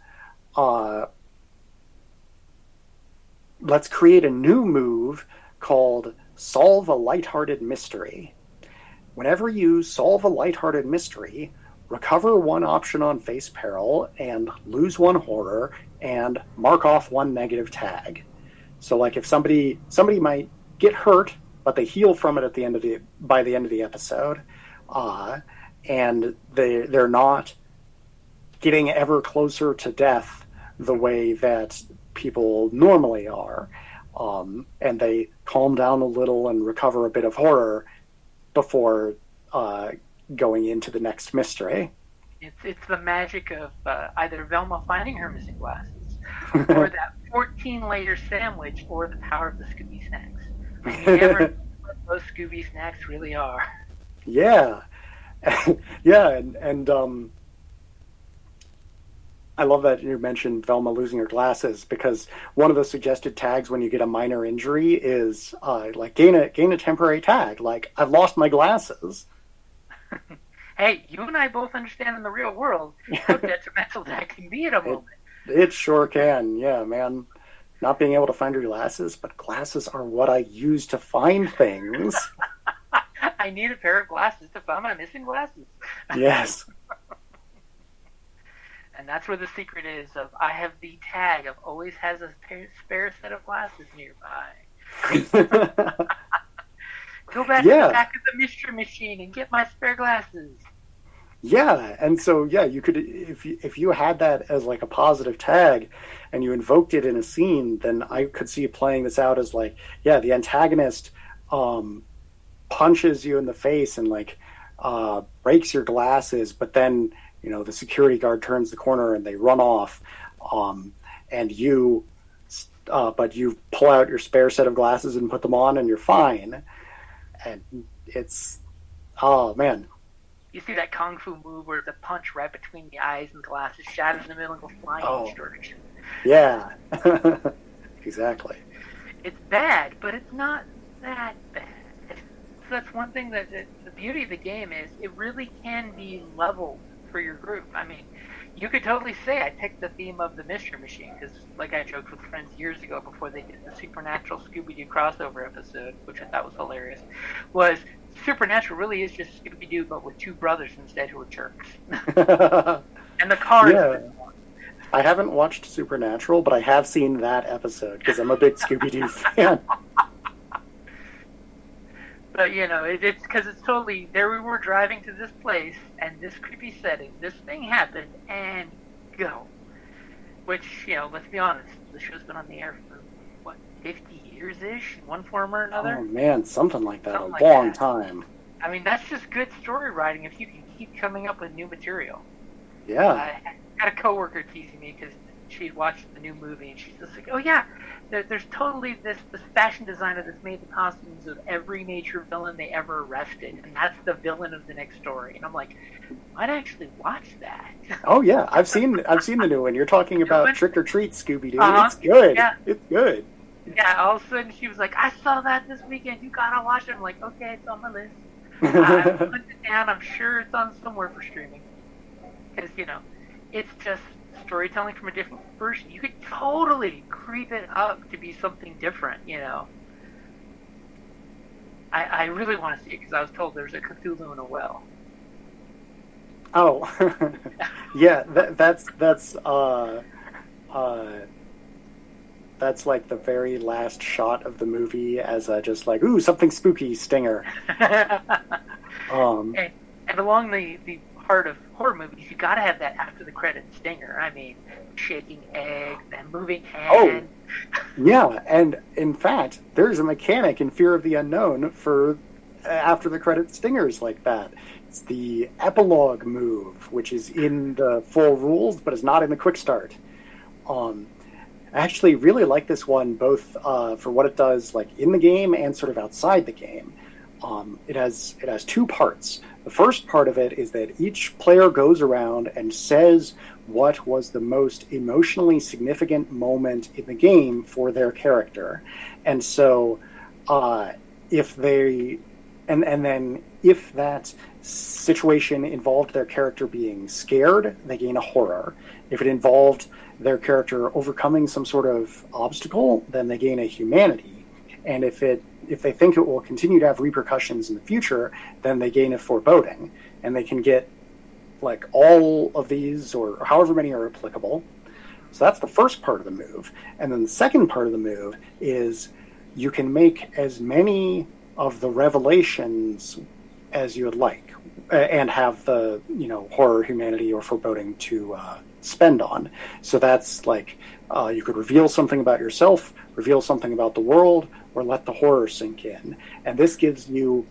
let's create a new move called Solve a Lighthearted Mystery. Whenever you solve a lighthearted mystery, recover one option on face peril and lose one horror and mark off one negative tag. So like if somebody might get hurt, but they heal from it by the end of the episode, and they're not getting ever closer to death the way that people normally are, and they calm down a little and recover a bit of horror before going into the next mystery. It's the magic of either Velma finding her missing glasses, or that 14-layer sandwich, or the power of the Scooby snacks. You never know what those Scooby snacks really are. Yeah. Yeah, and I love that you mentioned Velma losing her glasses, because one of the suggested tags when you get a minor injury is like gain a temporary tag, like I've lost my glasses. Hey, you and I both understand in the real world how detrimental that can be at a moment. It sure can, yeah, man. Not being able to find your glasses, but glasses are what I use to find things. I need a pair of glasses to find my missing glasses. Yes. And that's where the secret is of I have the tag of always has a spare set of glasses nearby. Go back to the back of the mystery machine and get my spare glasses. Yeah, and so you could, if you had that as like a positive tag and you invoked it in a scene, then I could see playing this out as like, the antagonist punches you in the face and like breaks your glasses, but then the security guard turns the corner and they run off, and but you pull out your spare set of glasses and put them on and you're fine. And it's, oh man. You see that kung fu move where the punch right between the eyes and the glasses shatters in the middle and goes flying in each direction. Yeah. Exactly. It's bad, but it's not that bad. So that's one thing that the beauty of the game is it really can be leveled for your group. I mean, you could totally say I picked the theme of the Mystery Machine because, like I joked with friends years ago before they did the Supernatural Scooby-Doo crossover episode, which I thought was hilarious, was Supernatural really is just Scooby-Doo but with two brothers instead who are jerks. And the car is I haven't watched Supernatural, but I have seen that episode because I'm a big Scooby-Doo fan. But, it's because it's totally, there we were driving to this place, and this creepy setting, this thing happened, and go. Which, let's be honest, the show's been on the air for, 50 years-ish, in one form or another? Oh, man, something like that, a long time. I mean, that's just good story writing if you can keep coming up with new material. Yeah. I had a coworker teasing me because she watched the new movie, and she's just like, oh yeah, there's totally this fashion designer that's made the costumes of every major villain they ever arrested, and that's the villain of the next story. And I'm like, I'd actually watch that. Oh yeah, I've seen the new one. You're talking about Trick or Treat, Scooby-Doo. It's good. Yeah. It's good. Yeah, all of a sudden she was like, I saw that this weekend. You gotta watch it. I'm like, okay, it's on my list. I put it down. I'm sure it's on somewhere for streaming. Because, it's just storytelling from a different person. You could totally creep it up to be something different, I really want to see it because I was told there's a Cthulhu in a well. Oh, yeah, that's like the very last shot of the movie as just like, ooh, something spooky, stinger. And along the heart of horror movies, you gotta have that after the credits stinger. I mean, shaking eggs and moving hand. Oh, yeah, and in fact, there's a mechanic in Fear of the Unknown for after the credits stingers like that. It's the epilogue move, which is in the full rules, but is not in the quick start. I actually really like this one, both for what it does, like in the game and sort of outside the game. It has two parts. The first part of it is that each player goes around and says what was the most emotionally significant moment in the game for their character, and so if that situation involved their character being scared, they gain a horror. If it involved their character overcoming some sort of obstacle, then they gain a humanity. And if they think it will continue to have repercussions in the future, then they gain a foreboding. And they can get like all of these or however many are applicable. So that's the first part of the move. And then the second part of the move is you can make as many of the revelations as you would like and have the, horror, humanity, or foreboding to spend on. So that's like you could reveal something about yourself, reveal something about the world, or let the horror sink in. And this gives you,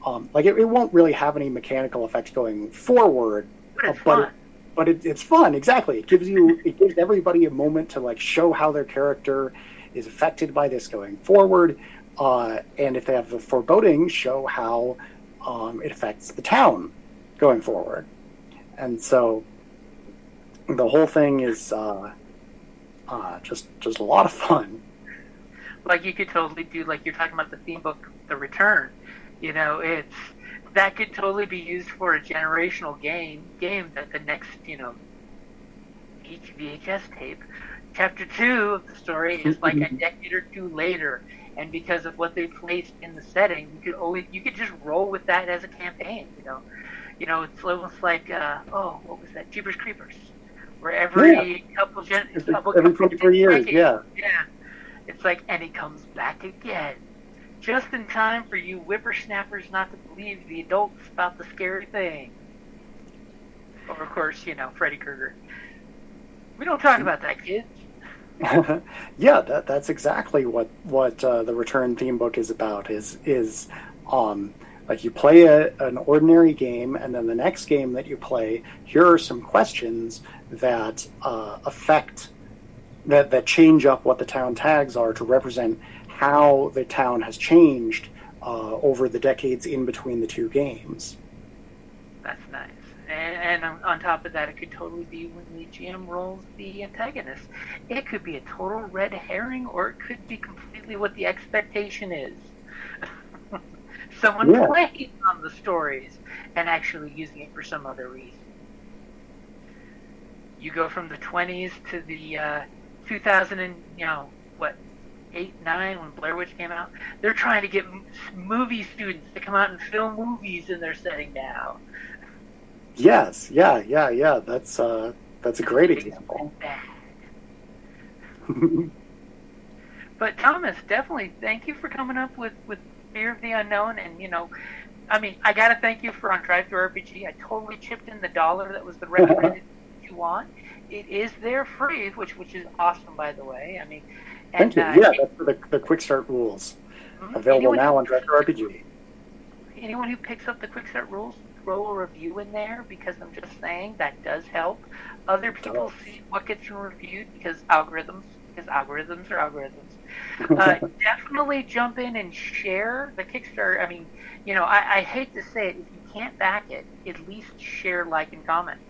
it won't really have any mechanical effects going forward, but it's fun. Exactly. It gives everybody a moment to like show how their character is affected by this going forward. And if they have the foreboding, show how it affects the town going forward. And so the whole thing is just a lot of fun. Like you could totally do, like you're talking about the theme book, The Return. That could totally be used for a generational game that the next, each VHS tape, chapter 2 of the story is like a decade or two later. And because of what they placed in the setting, you could just roll with that as a campaign. It's almost like what was that? Jeepers Creepers, where every couple every 23 years, yeah. It's like, and he comes back again, just in time for you whippersnappers not to believe the adults about the scary thing. Or of course, Freddy Krueger. We don't talk about that, kids. Yeah, that's exactly what the Return theme book is about. Is like you play an ordinary game, and then the next game that you play, here are some questions that affect that change up what the town tags are to represent how the town has changed over the decades in between the two games. That's nice. And on top of that, it could totally be when the GM rolls the antagonist. It could be a total red herring, or it could be completely what the expectation is. Someone playing on the stories and actually using it for some other reason. You go from the 20s to the 2000 and, 8, 9, when Blair Witch came out. They're trying to get movie students to come out and film movies in their setting now. Yes, yeah. That's a great example. But Thomas, definitely thank you for coming up with Fear of the Unknown, and I gotta thank you for on Drive Thru RPG. I totally chipped in the $1 that was the recommended you want. It is there free, which is awesome, by the way. Thank you. Yeah, that's for the quick start rules. Available now on Drive Thru RPG. Anyone who picks up the quick start rules throw a review in there, because I'm just saying that does help. Other people see what gets reviewed because algorithms are algorithms. Definitely jump in and share the Kickstarter. I mean, I hate to say it, if you can't back it, at least share, like, and comment.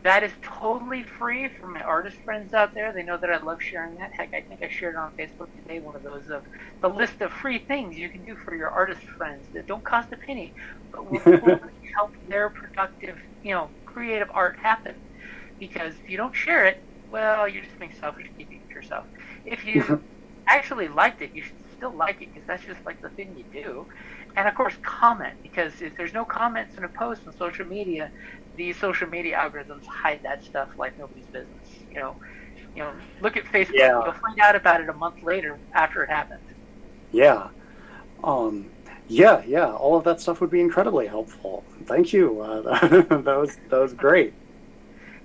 That is totally free for my artist friends out there. They know that I love sharing that. Heck, I think I shared it on Facebook today, one of those of the list of free things you can do for your artist friends that don't cost a penny, but will totally help their productive, creative art happen. Because if you don't share it, well, you're just being selfish, keeping it to yourself. If you actually liked it, you should still like it, because that's just like the thing you do. And of course, comment, because if there's no comments in a post on social media, these social media algorithms hide that stuff like nobody's business. Look at Facebook. Yeah. You'll find out about it a month later after it happened. Yeah. Yeah. All of that stuff would be incredibly helpful. Thank you. That was great.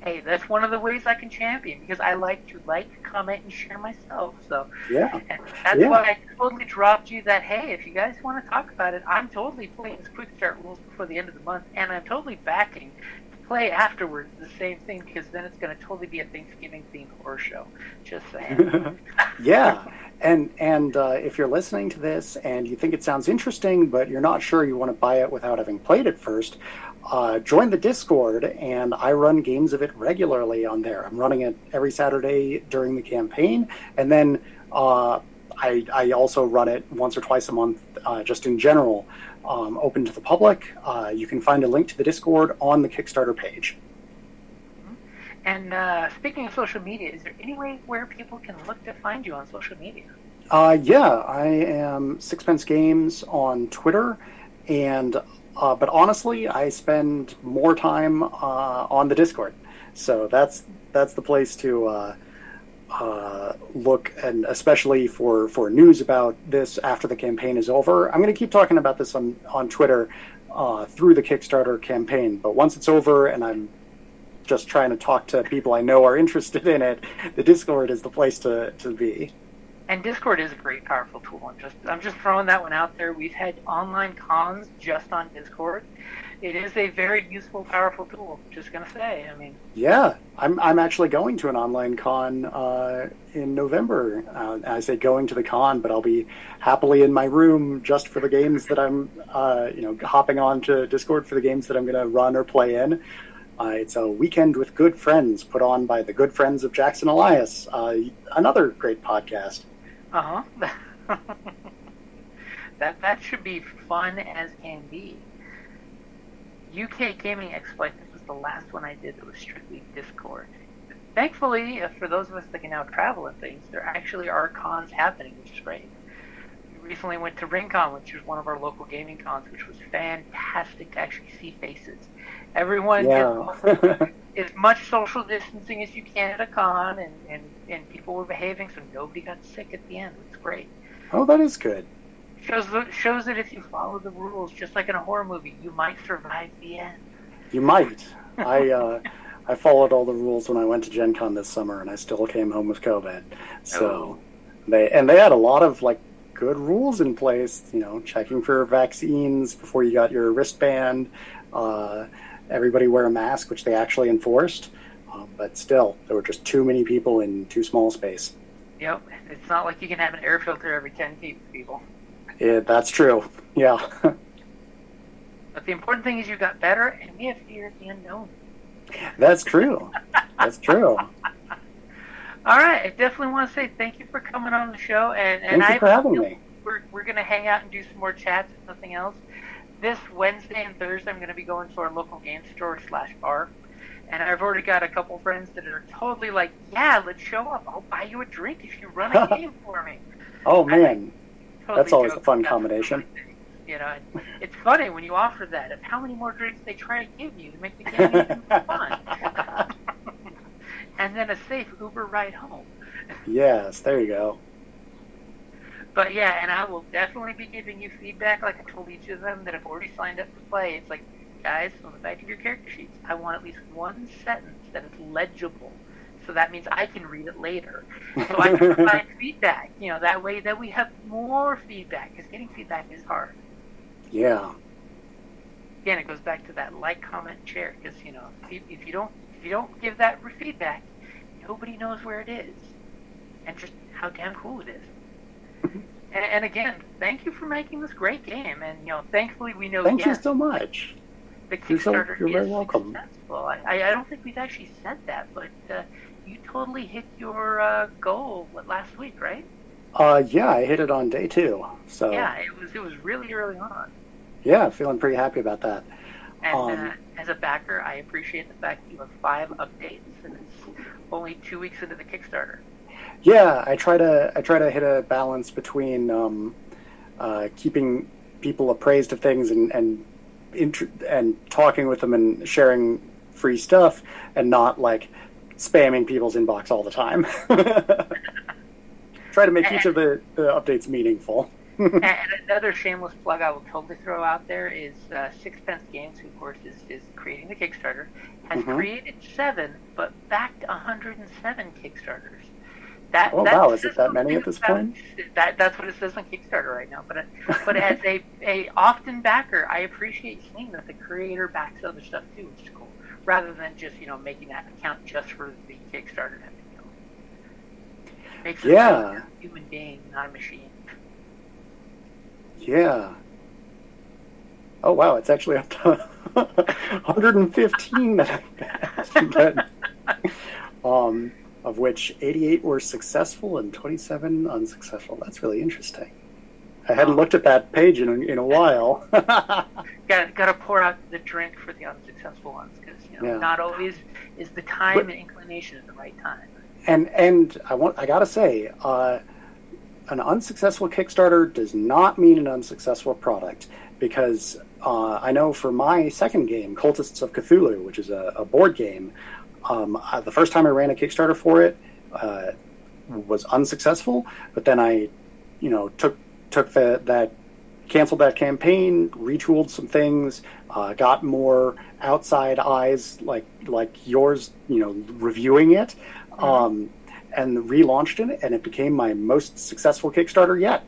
Hey, that's one of the ways I can champion, because I like to comment, and share myself. So yeah, and that's why I totally dropped you that. Hey, if you guys want to talk about it, I'm totally playing this quick start rules before the end of the month, and I'm totally backing to play afterwards the same thing, because then it's going to totally be a Thanksgiving themed horror show. Just saying. Yeah. And if you're listening to this and you think it sounds interesting, but you're not sure you want to buy it without having played it first, join the Discord, and I run games of it regularly on there. I'm running it every Saturday during the campaign, and then I also run it once or twice a month, just in general, open to the public. You can find a link to the Discord on the Kickstarter page. And speaking of social media, is there any way where people can look to find you on social media? Yeah, I am Sixpence Games on Twitter, and but honestly, I spend more time on the Discord, so that's the place to look, and especially for news about this after the campaign is over. I'm going to keep talking about this on Twitter through the Kickstarter campaign, but once it's over and I'm just trying to talk to people I know are interested in it, the Discord is the place to be. And Discord is a great, powerful tool. I'm just throwing that one out there. We've had online cons just on Discord. It is a very useful, powerful tool. Just gonna say. I mean. Yeah, I'm actually going to an online con in November. I say going to the con, but I'll be happily in my room just for the games that I'm, hopping on to Discord for the games that I'm going to run or play in. It's a weekend with good friends put on by the good friends of Jackson Elias, another great podcast. That should be fun as can be. UK Gaming Expo, I think, was the last one I did that was strictly Discord. Thankfully, for those of us that can now travel and things, there actually are cons happening, which is great. We recently went to RingCon, which is one of our local gaming cons, which was fantastic to actually see faces. Everyone did as much social distancing as you can at a con, and people were behaving, so nobody got sick at the end. It's great. Oh, that is good. Shows that if you follow the rules, just like in a horror movie, you might survive the end. You might. I followed all the rules when I went to Gen Con this summer, and I still came home with COVID. So they had a lot of good rules in place. Checking for vaccines before you got your wristband. Everybody wear a mask, which they actually enforced. But still, there were just too many people in too small space. Yep. It's not like you can have an air filter every 10 feet, people. Yeah, that's true. Yeah. But the important thing is you got better, and we have fear of the unknown. That's true. That's true. All right. I definitely want to say thank you for coming on the show. And thank you for having me. We're going to hang out and do some more chats, if nothing else. This Wednesday and Thursday, I'm going to be going to our local game store / bar. And I've already got a couple friends that are totally like, yeah, let's show up. I'll buy you a drink if you run a game for me. Oh, man. Totally that's always a fun combination. It's funny when you offer that of how many more drinks they try to give you to make the game even fun. And then a safe Uber ride home. Yes, there you go. But yeah, and I will definitely be giving you feedback like I told each of them that have already signed up to play. It's like, guys, on the back of your character sheets, I want at least one sentence that is legible. So that means I can read it later. So I can provide feedback. That way that we have more feedback, because getting feedback is hard. Yeah. again, it goes back to that like, comment, share. Because if you don't give that feedback, nobody knows where it is, and just how damn cool it is. And again, thank you for making this great game. And thankfully we know. Thank you so much. The Kickstarter you're very is welcome. successful. I don't think we've actually said that, but you totally hit your goal last week, right? Yeah, I hit it on day 2. So yeah, it was really early on. Yeah, feeling pretty happy about that. And as a backer, I appreciate the fact that you have 5 updates, and it's only 2 weeks into the Kickstarter. Yeah, I try to hit a balance between keeping people appraised of things and talking with them and sharing free stuff, and not like spamming people's inbox all the time. Try to make each of the updates meaningful. And another shameless plug I will totally throw out there is Sixpence Games, who of course is creating the Kickstarter, has created 7, but backed 107 Kickstarters. Wow! Is it that many at this point? That's what it says on Kickstarter right now. But as a often backer, I appreciate seeing that the creator backs other stuff too, which is cool. Rather than just making that account just for the Kickstarter. Makes it a human being, not a machine. Yeah. Oh wow! It's actually up to 115 that I backed. Of which 88 were successful and 27 unsuccessful. That's really interesting. I hadn't looked at that page in a while. Got to pour out the drink for the unsuccessful ones, because not always is the time and inclination at the right time. And I gotta say, an unsuccessful Kickstarter does not mean an unsuccessful product, because I know for my second game, Cultists of Cthulhu, which is a board game. The first time I ran a Kickstarter for it was unsuccessful, but then I, canceled that campaign, retooled some things, got more outside eyes like yours, reviewing it, and relaunched it, and it became my most successful Kickstarter yet.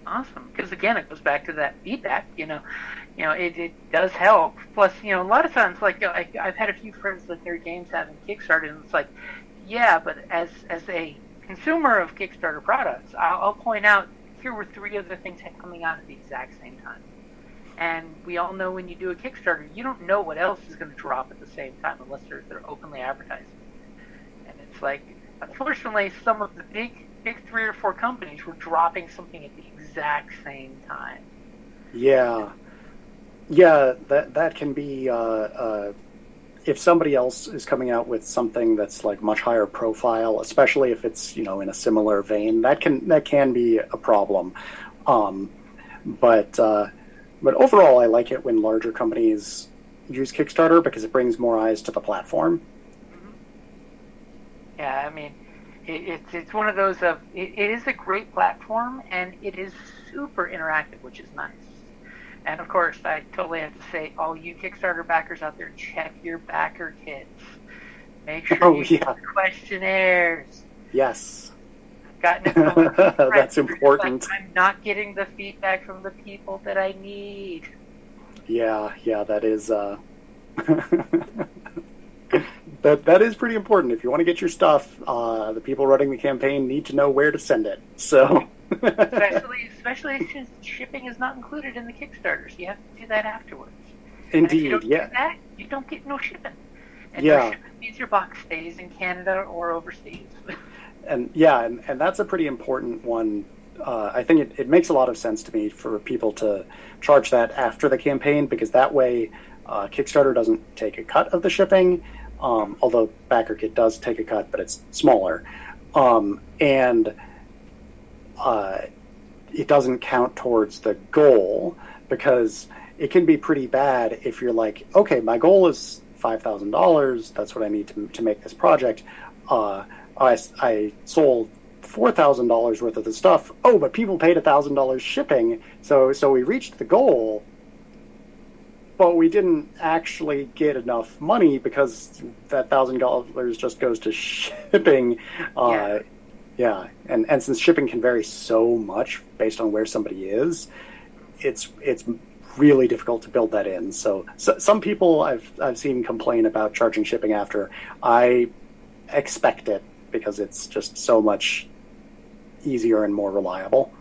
Awesome, because again, it goes back to that feedback. It does help. Plus, a lot of times, I've had a few friends that their games haven't Kickstarted, and it's like, yeah, but as a consumer of Kickstarter products, I'll point out here were 3 other things coming out at the exact same time. And we all know when you do a Kickstarter, you don't know what else is going to drop at the same time unless they're openly advertising. And it's like, unfortunately, some of the big 3 or 4 companies were dropping something at the exact same time. Yeah, that can be if somebody else is coming out with something that's like much higher profile, especially if it's in a similar vein, that can be a problem. But overall, I like it when larger companies use Kickstarter because it brings more eyes to the platform. Yeah, I mean, it's one of those of it is a great platform, and it is super interactive, which is nice. And of course, I totally have to say, all you Kickstarter backers out there, check your backer kits. Make sure you use the questionnaires. Yes. I've gotten so much that's important. I'm not getting the feedback from the people that I need. Yeah, that is that is pretty important. If you want to get your stuff, the people running the campaign need to know where to send it. So especially since shipping is not included in the Kickstarter, so you have to do that afterwards. Indeed, and if you don't do that, you don't get no shipping. And no shipping means your box stays in Canada or overseas. And that's a pretty important one. I think it makes a lot of sense to me for people to charge that after the campaign, because that way Kickstarter doesn't take a cut of the shipping, although BackerKit does take a cut, but it's smaller. And it doesn't count towards the goal, because it can be pretty bad if you're like, okay, my goal is $5,000. That's what I need to make this project. I sold $4,000 worth of the stuff. Oh, but people paid $1,000 shipping. So we reached the goal, but we didn't actually get enough money because that $1,000 just goes to shipping. Yeah, and since shipping can vary so much based on where somebody is, it's really difficult to build that in. So some people I've seen complain about charging shipping after. I expect it because it's just so much easier and more reliable.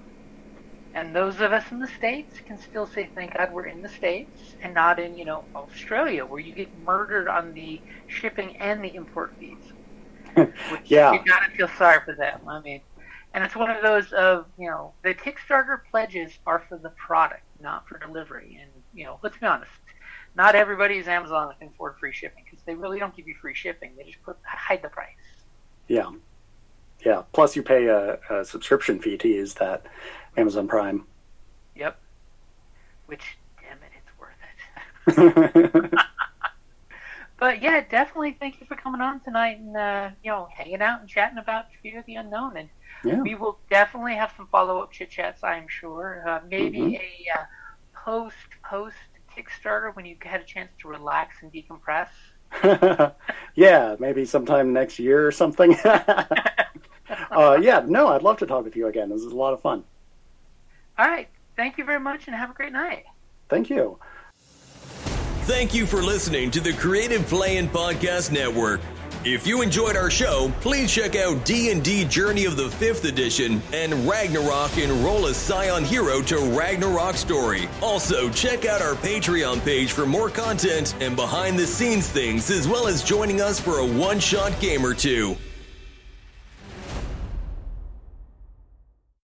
And those of us in the States can still say, thank God we're in the States and not in, Australia, where you get murdered on the shipping and the import fees. Yeah. You gotta feel sorry for them. I mean, and it's one of those of, the Kickstarter pledges are for the product, not for delivery. And, let's be honest, not everybody's Amazon that can afford free shipping, because they really don't give you free shipping. They just hide the price. Yeah. Yeah. Plus you pay a subscription fee to use that Amazon Prime. Yep. Which, damn it, it's worth it. But yeah, definitely thank you for coming on tonight and, hanging out and chatting about Fear of the Unknown. And we will definitely have some follow-up chit-chats, I'm sure. Maybe a post Kickstarter when you had a chance to relax and decompress. Yeah, maybe sometime next year or something. I'd love to talk with you again. This is a lot of fun. All right. Thank you very much and have a great night. Thank you. Thank you for listening to the Creative Playing Podcast Network. If you enjoyed our show, please check out D&D Journey of the 5th Edition and Ragnarok Enroll a Scion Hero to Ragnarok Story. Also, check out our Patreon page for more content and behind-the-scenes things, as well as joining us for a one-shot game or two.